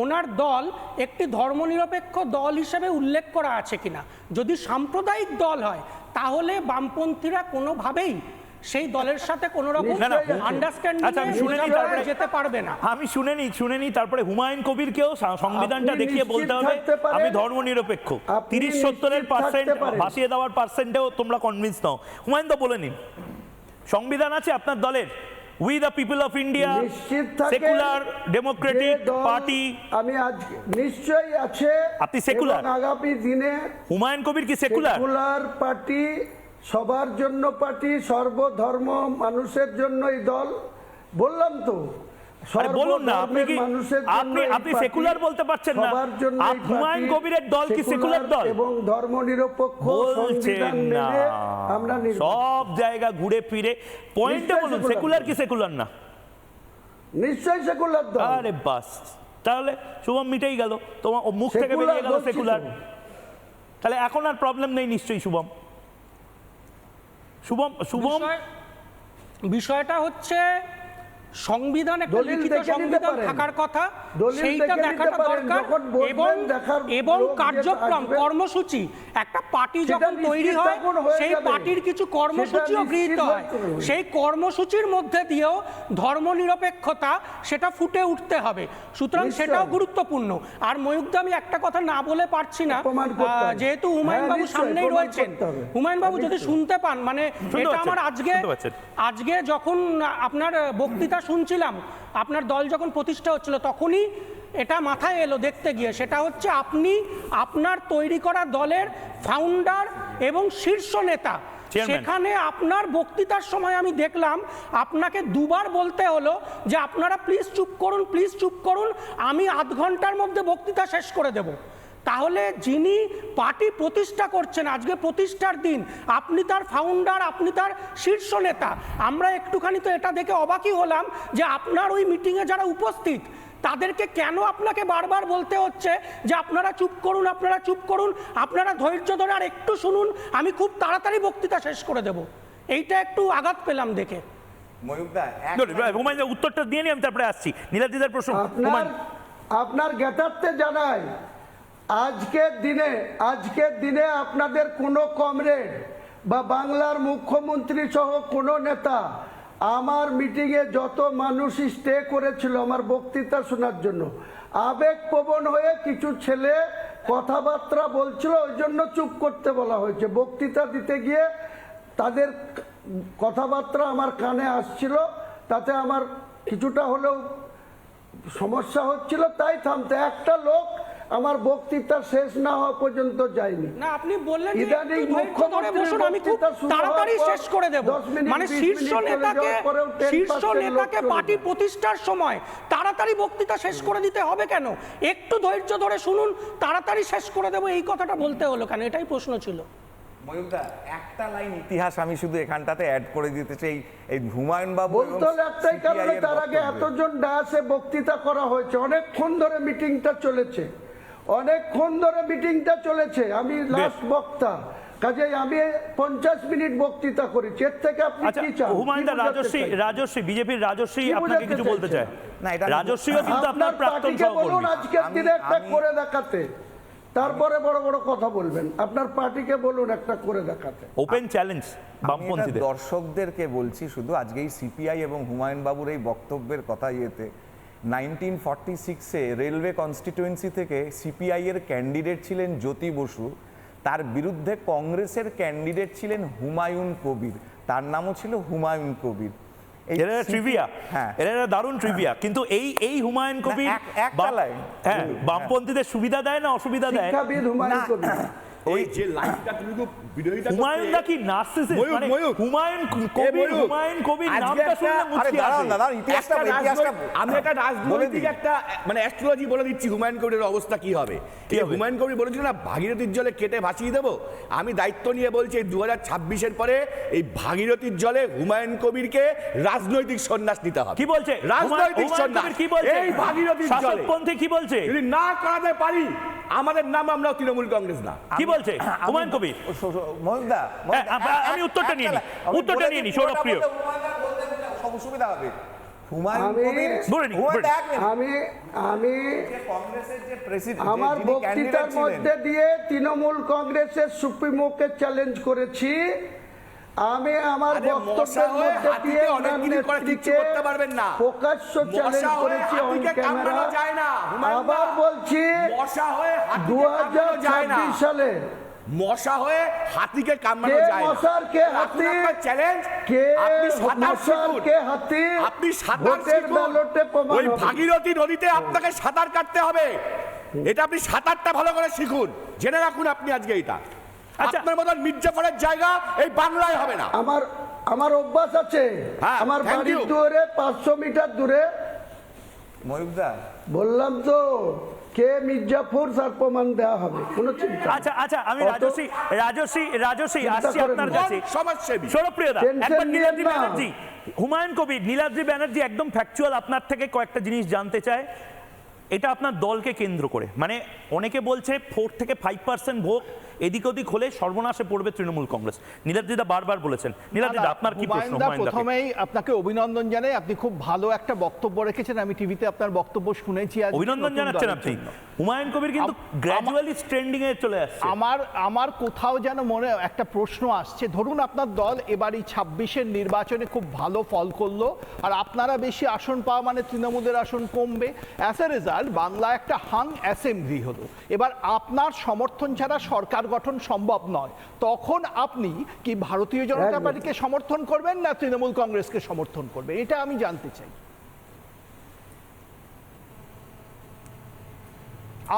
ওনার দল একটি ধর্মনিরপেক্ষ দল হিসেবে উল্লেখ করা আছে কিনা। যদি সাম্প্রদায়িক দল হয় তাহলে বামপন্থীরা কোনোভাবেই সেই দলের সাথে কোনো রকম না, না, আন্ডারস্ট্যান্ডিং আচ্ছা, আমি শুনে নিই, তারপরে যেতে পারবে না। আমি শুনে নিই তারপরে হুমায়ুন কবিরকেও সংবিধানটা আপনি দেখিয়ে বলতে নিশ্চিত হবে থাকতে পারেন, আমি ধর্মনিরপেক্ষ। আপনি 30-70-এর নিশ্চিত পার্সেন্ট থাকতে পারেন। ভাসিয়ে দেওয়ার পার্সেন্টেও তোমরা কনভিন্স নাও। হুমায়ুন তো বলে নিন, সংবিধান আছে আপনার দলের, we the people of India, নিশ্চিত থাকেন সেকুলার ডেমোক্রেটিক যে দল পার্টি। আমি আজ নিশ্চয়ই আছে, আপনি secular? এবং আগামী দিনে হুমায়ুন কবির কি সেকুলার? সেকুলার পার্টি, সবার জন্য পার্টি, সর্বধর্ম মানুষের জন্য এই দল। বললাম তো, আরে বলুন না, আপনি কি মানুষের জন্য এই আপনি পার্টি, সেকুলার বলতে পারছেন না? সবার জন্য এই হুমায়ুন পার্টি, কবিরের দল কি সেকুলার দল? এবং ধর্মনিরপেক্ষ বলছেন সংবিধান না, মেনে আমরা নির্বাচন। সব জায়গা ঘুরে ফিরে পয়েন্টে নিশ্চয়ই বলুন, secular সেকুলার দল। কি সেকুলার না? নিশ্চয়ই সেকুলার দল। আরে বাস, তাহলে শুভম মিটেই গেল, তোমার ও মুখ থেকে Secular বেরিয়ে গেল বলছি তো। সেকুলার। তাহলে এখন আর প্রবলেম নেই নিশ্চয়ই শুভম। শুভম বিষয়টা হচ্ছে সংবিধানে একটা দলিল লিখিত দেখে নিতে সংবিধান পারেন। থাকার কথা, দলিল সেইটা দেখে নিতে দেখাটা পারেন, দরকার। যখন বলবেন দেখার এবং লোক যে কার্যক্রম আসবে। কর্মসূচি, একটা পার্টি সেটা যখন তৈরি নিশ্চিত হয় তখন হয়ে সেই যাবে। পার্টির কিছু কর্মসূচিও সেটা গৃহীত নিশ্চিত হয়, হয়ে যাবে। সেই কর্মসূচির মধ্যে দিয়েও ধর্মনিরপেক্ষতা সেটা ফুটে উঠতে হবে। সুতরাং নিশ্চয়ই। সেটাও গুরুত্বপূর্ণ। আর ময়ূকদা, আমি একটা কথা না বলে পারছি না, প্রমাণ করতে হবে। যেহেতু হুমায়ুন বাবু নিশ্চয়ই, সামনেই প্রমাণ রয়েছেন, করতে হবে। হুমায়ুন বাবু যদি শুনতে পান, মানে শুনতে এটা পাচ্ছেন, আমার শুনতে পাচ্ছেন। আজকে যখন আপনার বক্তৃতা শুনছিলাম, আপনার দল যখন প্রতিষ্ঠা হচ্ছিল, তখনই এটা মাথায় এলো দেখতে গিয়ে। সেটা হচ্ছে আপনি আপনার তৈরি করা দলের ফাউন্ডার এবং শীর্ষ নেতা, Chairman। সেখানে আপনার বক্তৃতার সময় আমি দেখলাম আপনাকে দুবার বলতে হলো যে আপনারা প্লিজ চুপ করুন, প্লিজ চুপ করুন, আমি আধ ঘন্টার মধ্যে বক্তৃতা শেষ করে দেব। তাহলে যিনি পার্টি প্রতিষ্ঠা করছেন, আজকে প্রতিষ্ঠার দিন, আপনি তার ফাউন্ডার, আপনি তার শীর্ষ নেতা, আমরা একটুখানি তো এটা দেখে অবাকই হলাম যে আপনার ওই মিটিংয়ে যারা উপস্থিত তাদেরকে কেন আপনাকে বারবার বলতে হচ্ছে যে আপনারা চুপ করুন, আপনারা চুপ করুন, আপনারা ধৈর্য ধরে আর একটু শুনুন, আমি খুব তাড়াতাড়ি বক্তৃতা শেষ করে দেব। এইটা একটু আঘাত পেলাম দেখে। ময়ূকদা হুমায়ুন উত্তরটা দিয়ে নি, আমি তারপরে আসছি নীলাদিদার প্রশ্ন। আপনার জ্ঞাতার্থে জানাই, আজকের দিনে আপনাদের কোনো কমরেড বা বাংলার মুখ্যমন্ত্রী সহ কোনো নেতা আমার মিটিংয়ে যত মানুষ স্টে করেছিল আমার বক্তৃতা শোনার জন্য, আবেগপ্রবণ হয়ে কিছু ছেলে কথাবার্তা বলছিল, ওই জন্য চুপ করতে বলা হয়েছে। বক্তৃতা দিতে গিয়ে তাদের কথাবার্তা আমার কানে আসছিল, তাতে আমার কিছুটা হলেও সমস্যা হচ্ছিল, তাই থামতে। একটা লোক আমার বক্তৃতা শেষ না হওয়া পর্যন্ত যায়নি। না, আপনি বললেন যে ইদানিং একটু ধৈর্য ধরে বসুন, আমি খুব বক্তৃতা শুরু তাড়াতাড়ি হওয়ার পর শেষ করে দেব। 10 মিনিট, মানে 20 শীর্ষ মিনিট চলে নেতাকে যাওয়ার পরেও 10% লোক চলে পার্টি যায়। প্রতিষ্ঠার সময় তাড়াতাড়ি বক্তৃতা শেষ করে দিতে হবে কেন? একটু ধৈর্য ধরে শুনুন, তাড়াতাড়ি শেষ করে দেব, এই কথাটা বলতে হলো কেন? এটাই প্রশ্ন ছিল। ময়ূকদা, একটা লাইন ইতিহাস আমি শুধু এখানটাতে অ্যাড করে দিতে চাই। এই হুমায়ুন বাবু বলতে হলে একটাই কারণে, তার আগে এতজন ডায়াসে বক্তৃতা করা হয়েছে, অনেকক্ষণ ধরে মিটিংটা চলেছে, আমি লাস্ট বক্তা, কাজেই আমি 50 মিনিট বক্তৃতা করেছি। এর থেকে আপনি আচ্ছা কি চান? হুমায়ুন দা, রাজশ্রী বিজেপির রাজশ্রী আপনাকে কিছু বলতে চায়। না, এটা রাজশ্রীও কিন্তু আপনার আপনার প্রাক্তন পার্টিকে বলুন সহকর্মী। আজকের দিনে একটা করে দেখাতে, তারপরে বড় বড় কথা বলবেন। আপনার পার্টিকে বলুন একটা করে দেখাতে। ওপেন চ্যালেঞ্জ আমি এটা বামপন্থীদের। দর্শকদেরকে বলছি শুধু, আজকে এই সিপিআই এবং হুমায়ুন বাবুর এই বক্তব্যের কথা ইয়েতে 1946-এ রেলওয়ে কনস্টিটিউয়েন্সি থেকে সিপিআই এর ক্যান্ডিডেট ছিলেন জ্যোতি বসু, তার বিরুদ্ধে কংগ্রেসের ক্যান্ডিডেট ছিলেন হুমায়ুন কবির, তার নামও ছিল হুমায়ুন কবির। এরা ট্রিভিয়া, হ্যাঁ, এরা দারুণ ট্রিভিয়া। কিন্তু এই হুমায়ুন কবির একটা লাইন, হ্যাঁ, বামপন্থীদের সুবিধা দেয় না অসুবিধা দেয়? শিক্ষাবিদ হুমায়ুন কবির। ওই যে লাইনটা তুমি খুব বিরোধিতা করতে- হুমায়ুন দা কি নার্সিসিস্ট? ময়ূক, মানে ময়ূক। হুমায়ুন কবির আজকে নামটা একটা- শুনলে মুচকি আসে। আমি একটা রাজনৈতিক একটা মানে অ্যাস্ট্রোলজি বলে দিচ্ছি হুমায়ুন কবিরের অবস্থা কি হবে। কি হবে? হুমায়ুন কবির বলেছিল না, ভাগীরথীর জলে কেটে ভাসিয়ে দেবো। আমি দায়িত্ব নিয়ে বলছি 2026-এর পরে এই ভাগীরথীর জলে হুমায়ুন কবিরকে রাজনৈতিক সন্ন্যাস নিতে হবে। কি বলছে রাজনৈতিক হুমায়ুন সন্ন্যাস কবির? কি বলছে এই ভাগীরথীর জলে? শাসকপন্থী কি বলছে? যদি না করাতে পারি, আমাদের নাম আমরা তৃণমূল কংগ্রেস না। কি বলছে হুমায়ুন কবির? ময়ূকদা, আমি উত্তরটা নিয়ে নিই, সৌরভপ্রিয়। সুবিধা হবে। হুমায়ুন আমি- কবির বলে নিন, হুমায়ুন বলে নিন। এক মিনিট। আমি যে কংগ্রেসের যে প্রেসিডেন্ট, আমার যিনি বক্তৃতার ক্যান্ডিডেট ছিলেন, মধ্যে দিয়ে তৃণমূল কংগ্রেসের সুপ্রিমোকে চ্যালেঞ্জ করেছি আমি আমার আরে মশা বক্তব্যের হয়ে মধ্যে দিয়ে হাতিকে অনেক ওনার কিছু করে কিচ্ছু নেত্রীকে করতে পারবেন না। প্রকাশ্য চ্যালেঞ্জ মশা হয়ে করেছি অন হাতিকে ক্যামেরা। কামড়ানো যায় না, হুমায়ুন দা। আবার বলছি মশা হয়ে হাতিকে কামড়ানো যায় না। 2026 সালে মশা হয়ে হাতিকে কামড়ানো কে যায় না। মশার কে এখন হাতি, আপনার চ্যালেঞ্জ, কে আপনি সাঁতার মশার শিখুন। কে হাতি, আপনি সাঁতার ভোটের শিখুন। ব্যালটে প্রমাণ ওই হবে। ভাগীরথী নদীতে আপনাকে সাঁতার কাটতে হবে। এটা আপনি সাঁতারটা ভালো করে শিখুন, জেনে রাখুন আপনি আজকে এটা। আচ্ছা। আপনার মতন মির্জাফরের জায়গা এই বাংলায় হবে না। আমার অভ্যাস আছে, হ্যাঁ, আমার thank বাড়ির you. দুয়ারে 500 মিটার দূরে ময়ূকদা, বললাম তো কে মির্জাফর তার প্রমাণ দেওয়া হবে, কোনো চিন্তা নেই। আচ্ছা আচ্ছা, আমি অত- রাজশ্রী চিন্তা আসছি করেন আপনার না। কাছে। সমাজসেবী। সৌরপ্রিয়দা, টেনশন একবার নিয়েন নীলাদ্রি না। ব্যানার্জি, হুমায়ুন কবির, নীলাদ্রি ব্যানার্জি একদম ফ্যাকচুয়াল আপনার থেকে কয়েকটা জিনিস জানতে চায়। এটা আপনার দলকে কেন্দ্র করে, মানে অনেকে বলছে 4 থেকে 5% ভোট এদিক ওদিক হলে সর্বনাশে পড়বে তৃণমূল কংগ্রেস। নীলাদ্রিদা বারবার বলেছেন। নীলাদ্রিদা, আপনার কি প্রশ্ন? হুমায়ুনদা, হুমায়ুন দাকে। প্রথমেই আপনাকে অভিনন্দন জানাই। আপনি খুব ভালো একটা বক্তব্য রেখেছেন, আমি টিভিতে আপনার বক্তব্য শুনেছি। আজ অভিনন্দন নতুন জানাচ্ছেন দলের আপনি। জন্য। হুমায়ুন কবির কিন্তু গ্র্যাজুয়ালি ট্রেন্ডিং এ চলে আসছে। আমার কোথাও যেন মনে একটা প্রশ্ন আসছে, ধরুন আপনার দল এবার এই 26-এর নির্বাচনে খুব ভালো ফল করলো, আর আপনারা বেশি আসন পাওয়া মানে তৃণমূলের আসন কমবে। অ্যাজ এ রেজাল্ট বাংলা একটা হাং অ্যাসেম্বলি হলো। এবার আপনার সমর্থন ছাড়া সরকার গঠন সম্ভব নয়, তখন আপনি কি ভারতীয় জনতা একদম। পার্টিকে সমর্থন করবেন না তৃণমূল কংগ্রেসকে সমর্থন করবেন? এটা আমি জানতে চাই।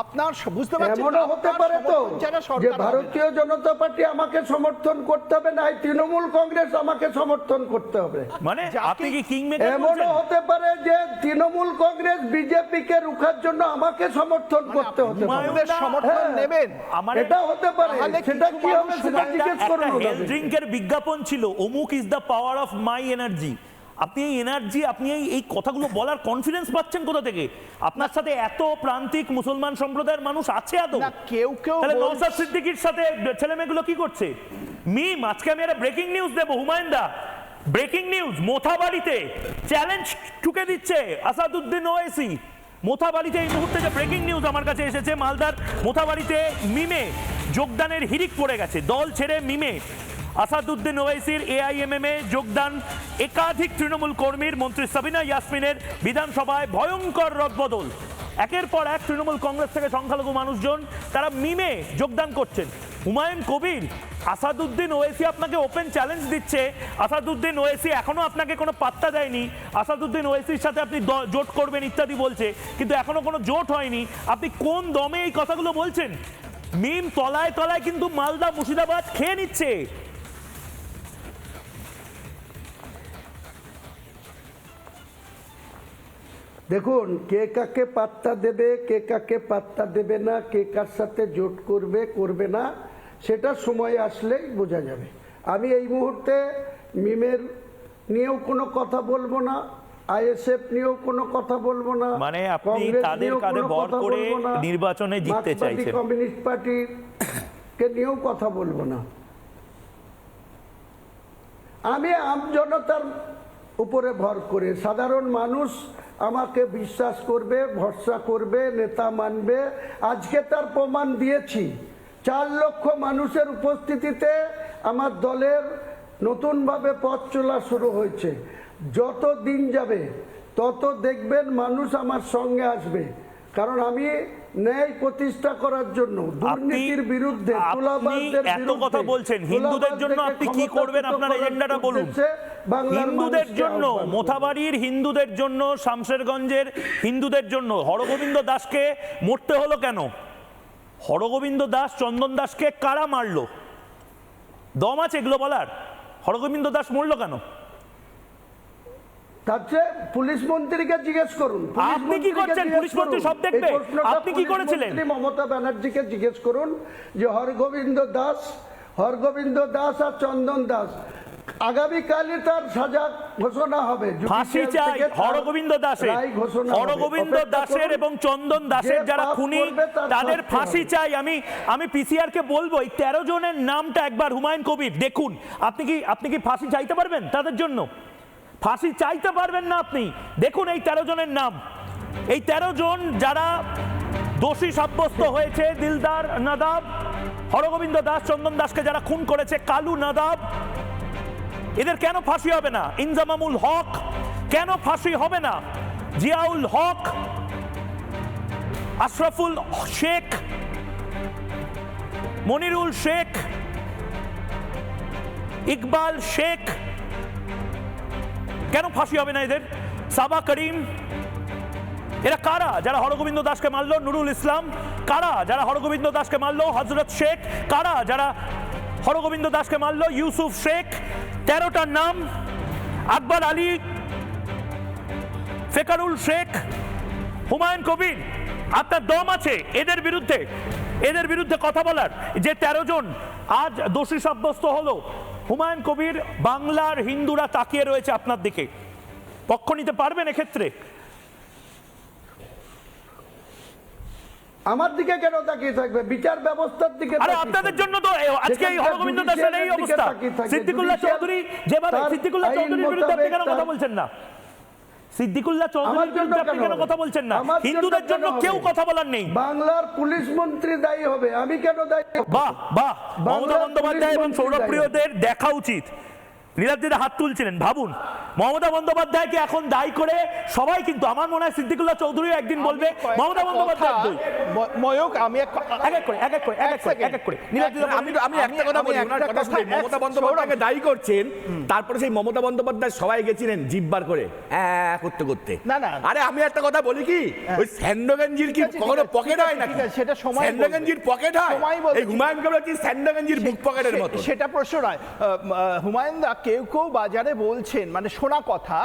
আপনার বুঝতে পারছেন, এমনও হতে পারে তো যারা যে সরকার ভারতীয় জনতা পার্টি আমাকে সমর্থন করতে হবে না, এই তৃণমূল কংগ্রেস আমাকে সমর্থন করতে হবে। মানে যাকে- আপনি কি কিং মেকার এমনও বলছেন? হতে পারে যে তৃণমূল কংগ্রেস বিজেপি কে রুখার জন্য আমাকে সমর্থন করতে হতে পারে। হুমায়ুনের সমর্থন হ্যাঁ। নেবেন? আমার এটা হতে পারে, তাহলে সেটা কিছু কি হবে মানুষ সেটা জিজ্ঞেস করুন হেলথ ওনাদেরকে। ড্রিঙ্কের বিজ্ঞাপন ছিল, অমুক is the power of my energy. আপনি এই এনার্জি, আপনি এই কথাগুলো বলার কনফিডেন্স পাচ্ছেন কোথা থেকে? আপনার সাথে এত প্রান্তিক মুসলমান সম্প্রদায়ের মানুষ আছে এত? না, কেউ তাহলে বলছে- নওশাদ সিদ্দিকীর সাথে ছেলে মেয়েগুলো কি করছে? মিম, আজকে আমি একটা ব্রেকিং নিউজ দেবো হুমায়ুন দা। ব্রেকিং নিউজ, মোথাবাড়িতে চ্যালেঞ্জ ঠুকে দিচ্ছে আসাদুদ্দিন ওয়াইসি। মোথাবাড়িতে এই মুহূর্তে যে ব্রেকিং নিউজ আমার কাছে এসেছে, মালদার মোথাবাড়িতে মিমে যোগদানের হিড়িক পড়ে গেছে। দল ছেড়ে মিমে আসাদুদ্দিন ওয়াইসির এআইএমএম এ যোগদান একাধিক তৃণমূল কর্মীর। মন্ত্রী সাবিনা ইয়াসমিনের বিধানসভায় ভয়ঙ্কর রদবদল। একের পর এক তৃণমূল কংগ্রেস থেকে সংখ্যালঘু মানুষজন তারা মিমে যোগদান করছেন। হুমায়ুন কবির, আসাদুদ্দিন ওয়াইসি আপনাকে ওপেন চ্যালেঞ্জ দিচ্ছে। আসাদুদ্দিন ওয়াইসি এখনো আপনাকে কোনো পাত্তা দেয়নি। আসাদুদ্দিন ওয়াইসির সাথে আপনি জোট করবেন ইত্যাদি বলছে, কিন্তু এখনো কোনো জোট হয়নি। আপনি কোন দমে এই কথাগুলো বলছেন? মিম তলায় তলায় কিন্তু মালদা মুর্শিদাবাদ খেয়ে নিচ্ছে। দেখুন, কে কাকে পাত্তা দেবে, কে কাকে পাত্তা দেবে না, কে কার সাথে জোট করবে করবে না, সেটা সময় আসলেই বোঝা যাবে। আমি এই মুহূর্তে মিমের নিয়েও কোনো কথা বলবো না, আইএসএফ নিয়েও কোনো কথা বলবো না, মানে আপনি কংগ্রেস তাদের নিয়েও কাঁধে কোনো ভর কথা করে বলবো না, নির্বাচনে জিততে মার্কসবাদী চাইছেন। কমিউনিস্ট পার্টিকে নিয়েও কথা বলবো না। আমি আম জনতার উপরে ভর করে, সাধারণ মানুষ আমাকে বিশ্বাস করবে, ভরসা করবে, নেতা মানবে। আজকে তার প্রমাণ দিয়েছি। 4 লক্ষ মানুষের উপস্থিতিতে আমার দলের নতুনভাবে পথ চলা শুরু হয়েছে। যত দিন যাবে তত দেখবেন মানুষ আমার সঙ্গে আসবে, কারণ আমি ন্যায় প্রতিষ্ঠা করার জন্য, দুর্নীতির বিরুদ্ধে, তোলাবাজদের এত কথা বিরুদ্ধে, বলছেন, হিন্দুদের জন্য আপনি কি করবেন? আপনার এজেন্ডাটা বলুন। হিন্দুদের জন্য, মোথাবাড়ির হিন্দুদের জন্য, শামশেরগঞ্জের হিন্দুদের জন্য হরগোবিন্দ দাসকে মরতে হলো কেন? হরগোবিন্দ দাস, চন্দন দাসকে কারা মারলো? দম আছে এগুলো বলার? হরগোবিন্দ দাস মরলো কেন? তার চেয়ে পুলিশ মন্ত্রীকে জিজ্ঞেস করুন। আপনি কি করছেন? পুলিশ মন্ত্রী সব দেখবে। আপনি কি করেছিলেন? মমতা ব্যানার্জিকে জিজ্ঞেস করুন যে হরগোবিন্দ দাস আর চন্দন দাস আগামীকালই তার সাজা ঘোষণা হবে। ফাঁসি চাই হরগোবিন্দ দাসের, হরগোবিন্দ দাসের এবং চন্দন দাসের যারা খুনি তাদের ফাঁসি চাই। আমি পিসিআর কে বলবো এই 13 জনের নামটা একবার হুমায়ুন কবির দেখুন। আপনি কি ফাঁসি চাইতে পারবেন তাদের জন্য? ফাঁসি চাইতে পারবেন না আপনি? দেখুন এই 13 জনের নাম। এই 13 জন যারা দোষী সাব্যস্ত হয়েছে, দিলদার নাদাব, হরগোবিন্দ দাস, চন্দন দাসকে যারা খুন করেছে, কালু নাদাব, এদের কেন ফাঁসি হবে না? ইনজামামুল হক কেন ফাঁসি হবে না? জিয়াউল হক, আশরাফুল শেখ, মনিরুল শেখ, ইকবাল শেখ, কেন ফাঁসি হবে না এদের? সাবা করিম, এরা কারা যারা হরগোবিন্দ দাসকে মারলো? নুরুল ইসলাম কারা যারা হরগোবিন্দ দাসকে মারলো? হজরত শেখ কারা যারা হরগোবিন্দ দাসকে মারলো? ইউসুফ শেখ, 13টার নাম, আকবর আলী, ফেকারুল শেখ, হুমায়ুন কবির। আপনার দম আছে এদের বিরুদ্ধে কথা বলার? যে 13 জন আজ দোষী সাব্যস্ত হলো, হুমায়ুন কবির, বাংলার হিন্দুরা তাকিয়ে রয়েছে আপনার দিকে, পক্ষ নিতে পারবেন এক্ষেত্রে? আমার দিকে কেন তাকিয়ে থাকবে? বিচার ব্যবস্থার দিকে। আরে আপনাদের জন্য তো আজকে এই হরগোবিন্দ দাসের এই অবস্থা। সিদ্দিকুল্লাহ চৌধুরী যেভাবে, সিদ্দিকুল্লাহ চৌধুরীর বিরুদ্ধে আপনি কেন কথা বলছেন না? সিদ্দিকুল্লাহ চৌধুরীর বিরুদ্ধে আপনি কেন কথা বলছেন না? হিন্দুদের জন্য কেউ কথা বলার নেই। বাংলার পুলিশ মন্ত্রী দায়ী হবে, আমি কেন দায়ী? বাহ বাহ, মমতা বন্দ্যোপাধ্যায় এবং সৌরভপ্রিয়দের দেখা উচিত। নীলাদ্রিদা হাত তুলছিলেন, ভাবুন মমতা বন্দ্যোপাধ্যায়কে এখন দায়ী করে সবাই, কিন্তু আমার মনে হয় সিদ্দিকুল্লাহ চৌধুরীও একদিন বলবে মমতা বন্দ্যোপাধ্যায় দোষী। ময়ূক, আমি এক করে নীলাদ্রিদা, আমি একটা কথা বলি, ওনার কথা শুনে মমতা বন্দ্যোপাধ্যায়কে দায়ী করছেন, তারপরে সেই মমতা বন্দ্যোপাধ্যায় সবাই গেছিলেন জিব্বার করে করতে করতে। না। আরে আমি একটা কথা বলি কি, ওই স্যান্ডোগেঞ্জির কি কখনো পকেট হয় নাকি? সেটা সময় বলবে। স্যান্ডোগেঞ্জির পকেট হয়? সময় বলবে। এই হুমায়ুন কবির হচ্ছে স্যান্ডোগেঞ্জির বুক পকেটের মতো। সেটা প্রশ্ন নয়। হুমায়ুন দা, কেউ বাজারে বলছেন, মানে শোনা কথা,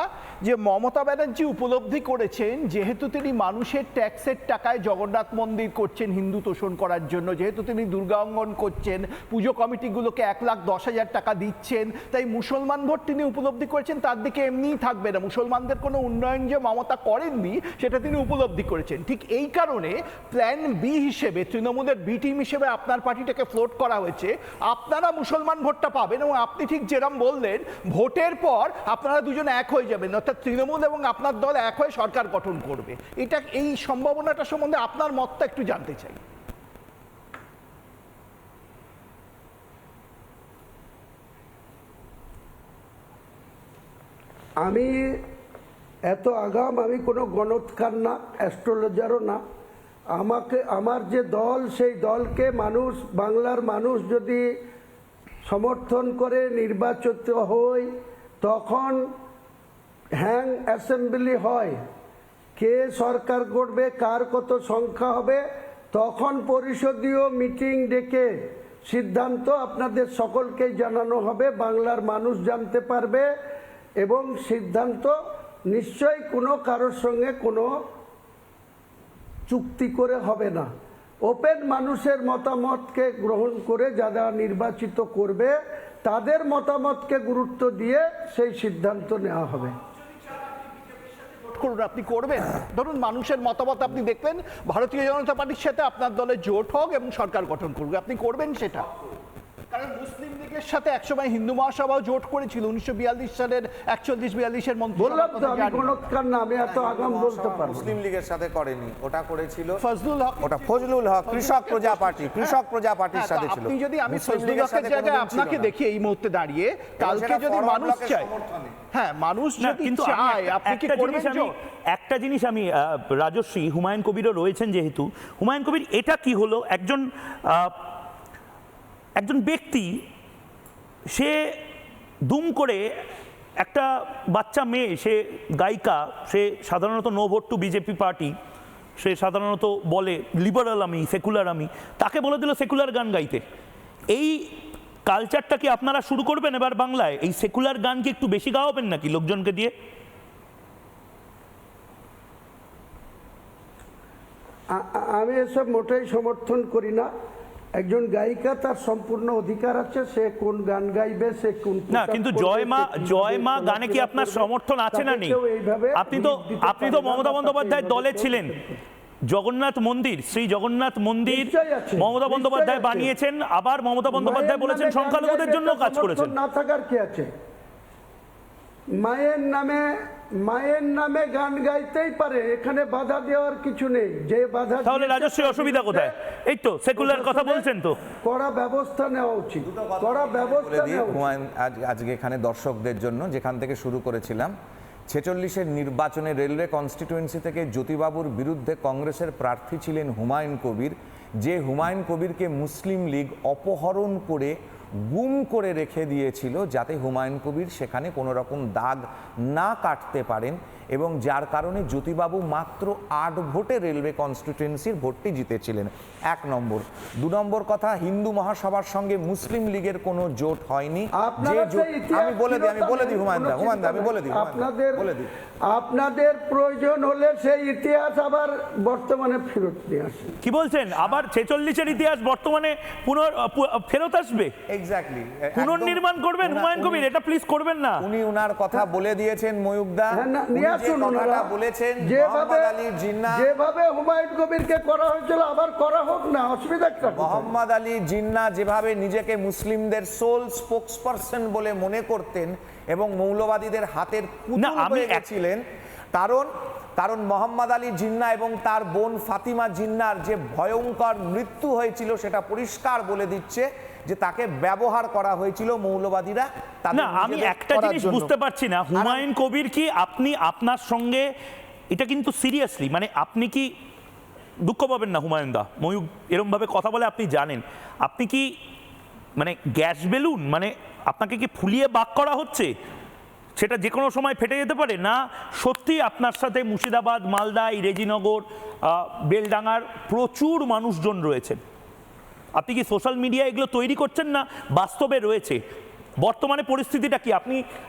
যে মমতা ব্যানার্জি উপলব্ধি করেছেন যেহেতু তিনি মানুষের ট্যাক্সের টাকায় জগন্নাথ মন্দির করছেন হিন্দু তোষণ করার জন্য, যেহেতু তিনি দুর্গা অঙ্গন করছেন, পুজো কমিটিগুলোকে 1,10,000 টাকা দিচ্ছেন, তাই মুসলমান ভোট তিনি উপলব্ধি করেছেন তার দিকে এমনিই থাকবে না। মুসলমানদের কোনো উন্নয়ন যে মমতা করেননি সেটা তিনি উপলব্ধি করেছেন। ঠিক এই কারণে প্ল্যান বি হিসেবে, তৃণমূলের বি টিম হিসেবে আপনার পার্টিটাকে ফ্লোট করা হয়েছে। আপনারা মুসলমান ভোটটা পাবেন এবং আপনি ঠিক যেরকম বললেন, ভোটের পর আপনারা দুজন এক হয়ে যাবেন, অর্থাৎ তৃণমূল এবং আপনার দল এক হয়ে সরকার গঠন করবে। এই সম্ভাবনাটা সম্বন্ধে আপনার মতটা একটু জানতে চাই। আমি এত আগাম, আমি কোনো গণৎকার না, অ্যাস্ট্রোলজারও না। আমার যে দল, সেই দলকে মানুষ, বাংলার মানুষ যদি সমর্থন করে নির্বাচিত হই, তখন হ্যাং অ্যাসেম্বলি হয়, কে সরকার করবে, কার কত সংখ্যা হবে, তখন পরিষদীয় মিটিং ডেকে সিদ্ধান্ত আপনাদের সকলকেই জানানো হবে, বাংলার মানুষ জানতে পারবে, এবং সিদ্ধান্ত নিশ্চয়ই কোনো কারোর সঙ্গে কোনো চুক্তি করে হবে না। ওপেন মানুষের মতামতকে গ্রহণ করে যারা নির্বাচিত করবে তাদের মতামতকে গুরুত্ব দিয়ে সেই সিদ্ধান্ত নেওয়া হবে। করুন, আপনি করবেন? ধরুন মানুষের মতামত আপনি দেখবেন, ভারতীয় জনতা পার্টির সাথে আপনার দলের জোট হোক এবং সরকার গঠন করবে, আপনি করবেন সেটা? কারণ মুসলিম লীগের সাথে একসময় হিন্দু মহাসভাও জোট করেছিল 1942 সালের 41-42-এর মধ্যে। বললাম তো আমি গণৎকার না, আমি এত আগাম বলতে পারবো। মুসলিম লীগের সাথে করেনি, ওটা করেছিল ফজলুল হক, ওটা ফজলুল হক কৃষক প্রজা পার্টির সাথে ছিল। আপনি যদি, আমি ফজলুল হকের জায়গায় আপনাকে দেখি এই মুহূর্তে দাঁড়িয়ে, কালকে যদি মানুষ চায়, হ্যাঁ মানুষ যদি চায়, আপনি কি করবেন? একটা জিনিস আমি, রাজশ্রী, হুমায়ুন কবিরও রয়েছেন যেহেতু, হুমায়ুন কবির এটা কি হলো, একজন ব্যক্তি, সে দুম করে একটা বাচ্চা মেয়ে, সে গায়িকা, সে সাধারণত no vote to BJP party, সে সাধারণত বলে লিবারাল আমি, সেকুলার আমি, তাকে বলে দিল সেকুলার গান গাইতে। এই কালচারটা কি আপনারা শুরু করবেন এবার বাংলায়? এই সেকুলার গান কি একটু বেশি গাওয়াবেন নাকি লোকজনকে দিয়ে? আমি এসব মোটেই সমর্থন করি না। একজন গায়িকা, তার সম্পূর্ণ অধিকার আছে, সে কোন গান গাইবে, সে কোন না, কিন্তু জয় মা গানে কি আপনার সমর্থন আছে না নেই? আপনি তো মমতা বন্দ্যোপাধ্যায়ের দলে ছিলেন। জগন্নাথ মন্দির, শ্রী জগন্নাথ মন্দির মমতা বন্দ্যোপাধ্যায় বানিয়েছেন, আবার মমতা বন্দ্যোপাধ্যায় বলেছেন সংখ্যালঘুদের জন্য কাজ করেছেন। না থাকার কি আছে? মায়ের নামে মায়ের নামে গান গাইতেই পারে, এখানে বাধা দেওয়ার কিছু নেই। যে বাধা তাহলে দিয়েছে রাজস্বী তার অসুবিধা বিরুদ্ধে কোথায়? এই তো সেকুলার কথা বলছেন তো। কড়া ব্যবস্থা নেওয়া উচিত, কড়া ব্যবস্থা নেওয়া উচিত। হুমায়ুন আজকে এখানে দর্শকদের জন্য যেখান থেকে শুরু করেছিলাম, 46-এর নির্বাচনে রেলওয়ে কনস্টিটিউয়েন্সি থেকে জ্যোতিবাবুর বিরুদ্ধে কংগ্রেসের প্রার্থী ছিলেন হুমায়ুন কবির, যে হুমায়ুন কবিরকে মুসলিম লীগ অপহরণ করে গুম করে রেখে দিয়েছিল যাতে হুমায়ুন কবির সেখানে কোনো রকম দাগ না কাটতে পারেন, এবং যার কারণে জ্যোতিবাবু মাত্র 8 ভোটে রেলওয়ে কনস্টিটিউয়েন্সির ভোটটি জিতেছিলেন। 1 নম্বর। 2 নম্বর কথা, হিন্দু মহাসভার সঙ্গে মুসলিম লীগের কোনো জোট হয়নি। আমি বলে দিই হুমায়ুন দা আমি বলে দিই আপনাদের প্রয়োজন হলে সেই ইতিহাস আবার বর্তমানে ফেরত নিয়ে আসেন। কি বলছেন? আবার 46-এর ইতিহাস বর্তমানে ফেরত আসবে? এক্স্যাক্টলি, পুনর্নির্মাণ করবেন হুমায়ুন কবির, এটা প্লিজ করবেন না। উনি উনার কথা বলে দিয়েছেন ময়ূকদা, বলেছেন যেভাবে হুমায়ুন কবিরকে করা হয়েছিল আবার করা হোক না, অসুবিধা একটা। মোহাম্মদ আলী জিন্নাহ যেভাবে নিজেকে মুসলিমদের সোল স্পোকসপারসন বলে মনে করতেন এবং মৌলবাদীদের হাতের পুতুল হয়ে গেছিলেন, কারণ মোহাম্মদ আলী জিন্নাহ এবং তার বোন ফাতিমা জিন্নাহর যে ভয়ঙ্কর মৃত্যু হয়েছিল সেটা পরিষ্কার বলে দিচ্ছে যে তাকে ব্যবহার করা হয়েছিল মৌলবাদীরা। না, আমি একটা জিনিস বুঝতে পারছি না, হুমায়ুন কবির কি আপনি আপনার সঙ্গে এটা কিন্তু সিরিয়াসলি, মানে আপনি কি দুঃখ পাবেন না হুমায়ুন দা, ময়ূক এরকম ভাবে কথা বলে আপনি জানেন, আপনি কি মানে গ্যাস বেলুন, মানে আপনাকে কি ফুলিয়ে বাক করা হচ্ছে? সেটা যে কোনো সময় ফেটে যেতে পারে না। সত্যি আপনার সাথে মুর্শিদাবাদ, মালদা, রেজিনগর, বেলডাঙ্গার প্রচুর মানুষজন রয়েছেন। আপনি কি সোশ্যাল মিডিয়া এগুলো তৈরি করছেন না, বাস্তবে রয়েছে। বর্তমানে পরিস্থিতিটা কি?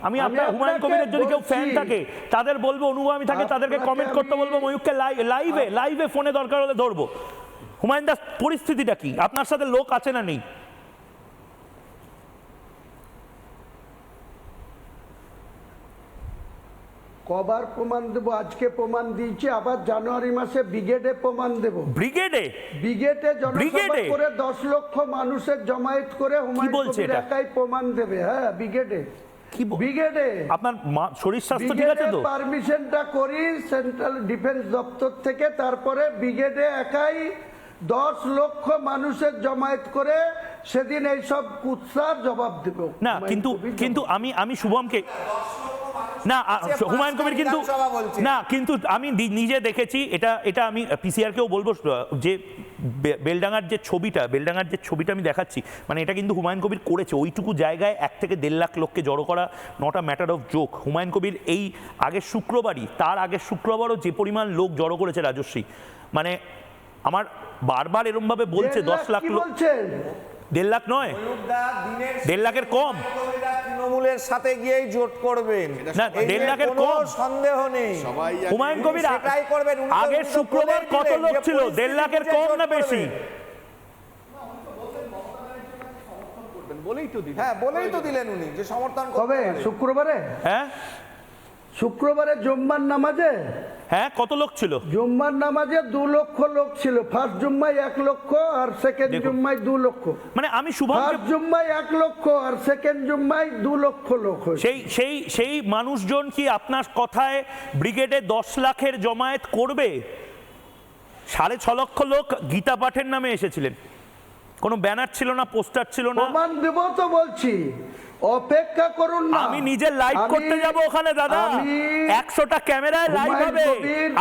আমি আপনার হুমায়ুন কবিরের যদি কেউ ফ্যান থাকে তাদের বলবো, অনুগামী থাকে তাদেরকে কমেন্ট করতে বলবো, ময়ূককে লাইভে ফোনে দরকার হলে ধরবো। হুমায়ুন দাস, পরিস্থিতিটা কি? আপনার সাথে লোক আছে না নেই? কবার প্রমাণ দেব? আজকে প্রমাণ দিয়েছি, আবার জানুয়ারি মাসে ব্রিগেডে প্রমাণ দেব। ব্রিগেডে জনসভা করে 10 লক্ষ মানুষের জমায়েত করে হুমায়ুন কবির একাই প্রমাণ দেবে। হ্যাঁ, ব্রিগেডে আপনার শরীর স্বাস্থ্য ঠিক আছে তো? পারমিশনটা করি সেন্ট্রাল ডিফেন্স দপ্তর থেকে, তারপরে ব্রিগেডে একাই 10 লক্ষ মানুষের জমায়েত করে সেদিন এইসব কুৎসার জবাব দেব। না, কিন্তু আমি শুভমকে না, হুমায়ুন কবির কিন্তু আমি নিজে দেখেছি, এটা আমি পিসিআরকেও বলবো, যে বেলডাঙ্গার যে ছবিটা আমি দেখাচ্ছি, মানে এটা কিন্তু হুমায়ুন কবির করেছে। ওইটুকু জায়গায় 1 থেকে 1.5 লাখ লোককে জড়ো করা not a matter of joke. Humayun Kabir এই আগের শুক্রবারই, তার আগের শুক্রবারও যে পরিমাণ লোক জড়ো করেছে রাজস্বী, মানে আমার বারবার এরকম ভাবে বলছে 10 লাখ লোক, 1.5 লাখ নয়, 1.5 লাখের কম। তৃণমূলের সাথে গিয়েই জোট করবেন না, 1.5 লাখের কম, সন্দেহ নেই। হুমায়ুন কবির আগের শুক্রবার কত লোক ছিল? 1.5 লাখের কম না বেশি? বলেই তো দিলেন উনি যে সমর্থন কবে? শুক্রবারে? হ্যাঁ, শুক্রবারে জুম্মার নামাজে। হ্যাঁ, কত লোক ছিল? জুম্মার নামাজে 2 লক্ষ লোক ছিল। ফার্স্ট জুম্মায় 1 লক্ষ আর সেকেন্ড জুম্মায় 2 লক্ষ। মানে আমি শুভমকে, ফার্স্ট জুম্মায় 1 লক্ষ আর সেকেন্ড জুম্মায় 2 লক্ষ লোক। সেই মানুষজন কি আপনার কথায় ব্রিগেডে 10 লাখের জমায়েত করবে? 6.5 লক্ষ লোক গীতা পাঠের নামে এসেছিলেন, কোনো ব্যানার ছিল না, পোস্টার ছিল না। প্রমাণ দেব তো বলছি, অপেক্ষা করুন না। আমি নিজে লাইভ করতে যাব ওখানে দাদা, 100টা ক্যামেরায় লাইভ হবে,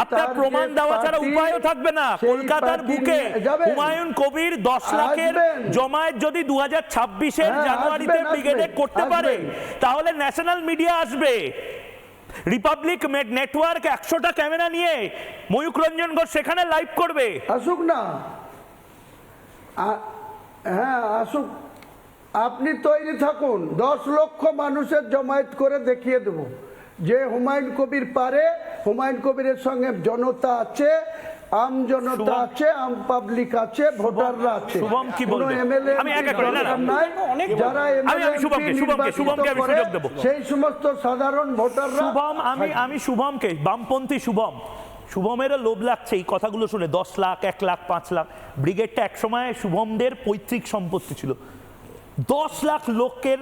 আপনার প্রমাণ দেওয়া ছাড়া উপায়ও থাকবে না। কলকাতার বুকে হুমায়ুন কবির 10 লাখের জমায়েত যদি 2026-এর জানুয়ারিতে ব্রিগেডে করতে পারে, তাহলে ন্যাশনাল মিডিয়া আসবে, রিপাবলিক নেটওয়ার্ক 100টা ক্যামেরা নিয়ে ময়ূক রঞ্জন ঘোষ সেখানে লাইভ করবে। আসুক না, হ্যাঁ আসুক, আপনি তৈরি থাকুন। 10 লক্ষ মানুষের জমায়েত করে দেখিয়ে দেব যে হুমায়ুন কবির পারে। হুমায়ুন কবিরের সঙ্গে জনতা আছে, আম জনতা আছে, আম পাবলিক আছে, ভোটাররা আছে। শুভম কি বলবে? আমি একা করে না, যারা শুভমকে আমি সুযোগ দেব, সেই সমস্ত সাধারণ ভোটাররা। আমি শুভমকে, বামপন্থী শুভমেরও লোভ লাগছে এই কথাগুলো শুনে। 10 লাখ, 1 লাখ, 5 লাখ। ব্রিগেডটা একসময় শুভমদের পৈতৃক সম্পত্তি ছিল। 10 লাখ লোকের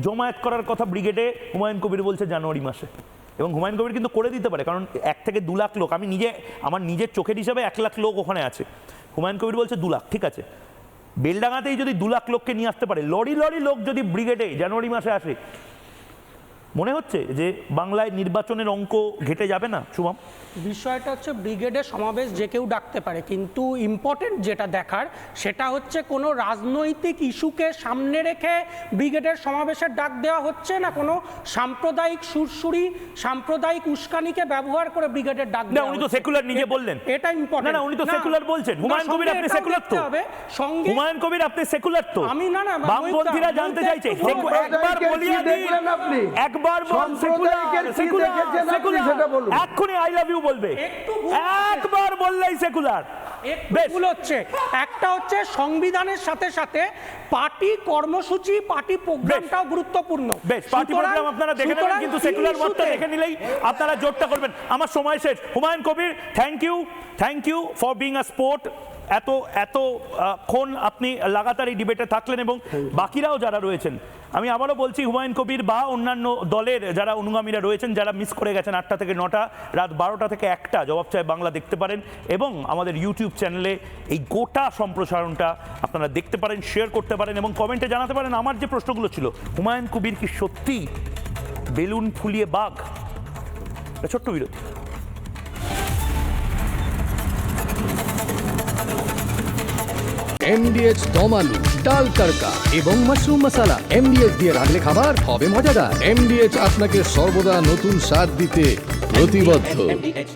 জমায়েত করার কথা ব্রিগেডে হুমায়ুন কবির বলছে জানুয়ারি মাসে। এবং হুমায়ুন কবির কিন্তু করে দিতে পারে, কারণ 1 থেকে 2 লাখ লোক, আমি নিজে আমার নিজের চোখের হিসাবে 1 লাখ লোক ওখানে আছে, হুমায়ুন কবির বলছে 2 লাখ, ঠিক আছে, বেলডাঙাতেই যদি 2 লাখ লোককে নিয়ে আসতে পারে, লরি লরি লোক যদি ব্রিগেডে জানুয়ারি মাসে আসে, মনে হচ্ছে যে বাংলায় নির্বাচনের অঙ্ক ঘেটে যাবে না শুভম? বিষয়টা হচ্ছে ব্রিগেডের সমাবেশ যে কেউ ডাকতে পারে, কিন্তু ইম্পর্টেন্ট যেটা দেখার সেটা হচ্ছে কোনো রাজনৈতিক ইস্যুকে সামনে রেখে ব্রিগেডের সমাবেশের ডাক দেওয়া হচ্ছে না কোনো সাম্প্রদায়িক সুরসুরি সাম্প্রদায়িক উস্কানিকে ব্যবহার করে ব্রিগেডের ডাক না, দেওয়া উনি তো সেকুলার নিজে বললেন, এটা ইম্পর্টেন্ট। না উনি তো সেকুলার বলছেন। হুমায়ুন কবির আপনি সেকুলার তো, হুমায়ুন কবির আপনি সেকুলার তো, আমি না বামপন্থীরা জানতে চাইছে, একবার বলিয়া দিন, একবার বল সেকুলার, এক্ষুনি আই লাভ ইউ বলবে, একবার বললেই সেকুলার। ভুল হচ্ছে, একটা হচ্ছে সংবিধানের সাথে সাথে পার্টি কর্মসূচি পার্টি প্রোগ্রামটাও গুরুত্বপূর্ণ। বেশ, পার্টি প্রোগ্রাম আপনারা দেখে নেবেন, কিন্তু সেকুলার মতটা দেখে নিলেই আপনারা জোরটা করবেন। আমার সময় শেষ। Humayun Kabir, thank you for being a sport. এতক্ষণ আপনি লাগাতার এই ডিবেটে থাকলেন এবং বাকিরাও যারা রয়েছেন, আমি আবারও বলছি, হুমায়ুন কবির বা অন্যান্য দলের যারা অনুগামীরা রয়েছেন, যারা মিস করে গেছেন 8টা থেকে 9টা, রাত 12টা থেকে 1টা জবাব চায় বাংলা দেখতে পারেন এবং আমাদের ইউটিউব চ্যানেলে এই গোটা সম্প্রসারণটা আপনারা দেখতে পারেন, শেয়ার করতে পারেন এবং কমেন্টে জানাতে পারেন। আমার যে প্রশ্নগুলো ছিল, হুমায়ুন কবির কি সত্যি বেলুন ফুলিয়ে বাঘ? ছোট্ট বিরতি। MDH দম আলু, ডাল তড়কা এবং মাশরুম মশলা। MDH দিয়ে রাঁধলে খাবার হবে মজাদার। MDH আপনাকে সর্বদা নতুন স্বাদ দিতে প্রতিবদ্ধ।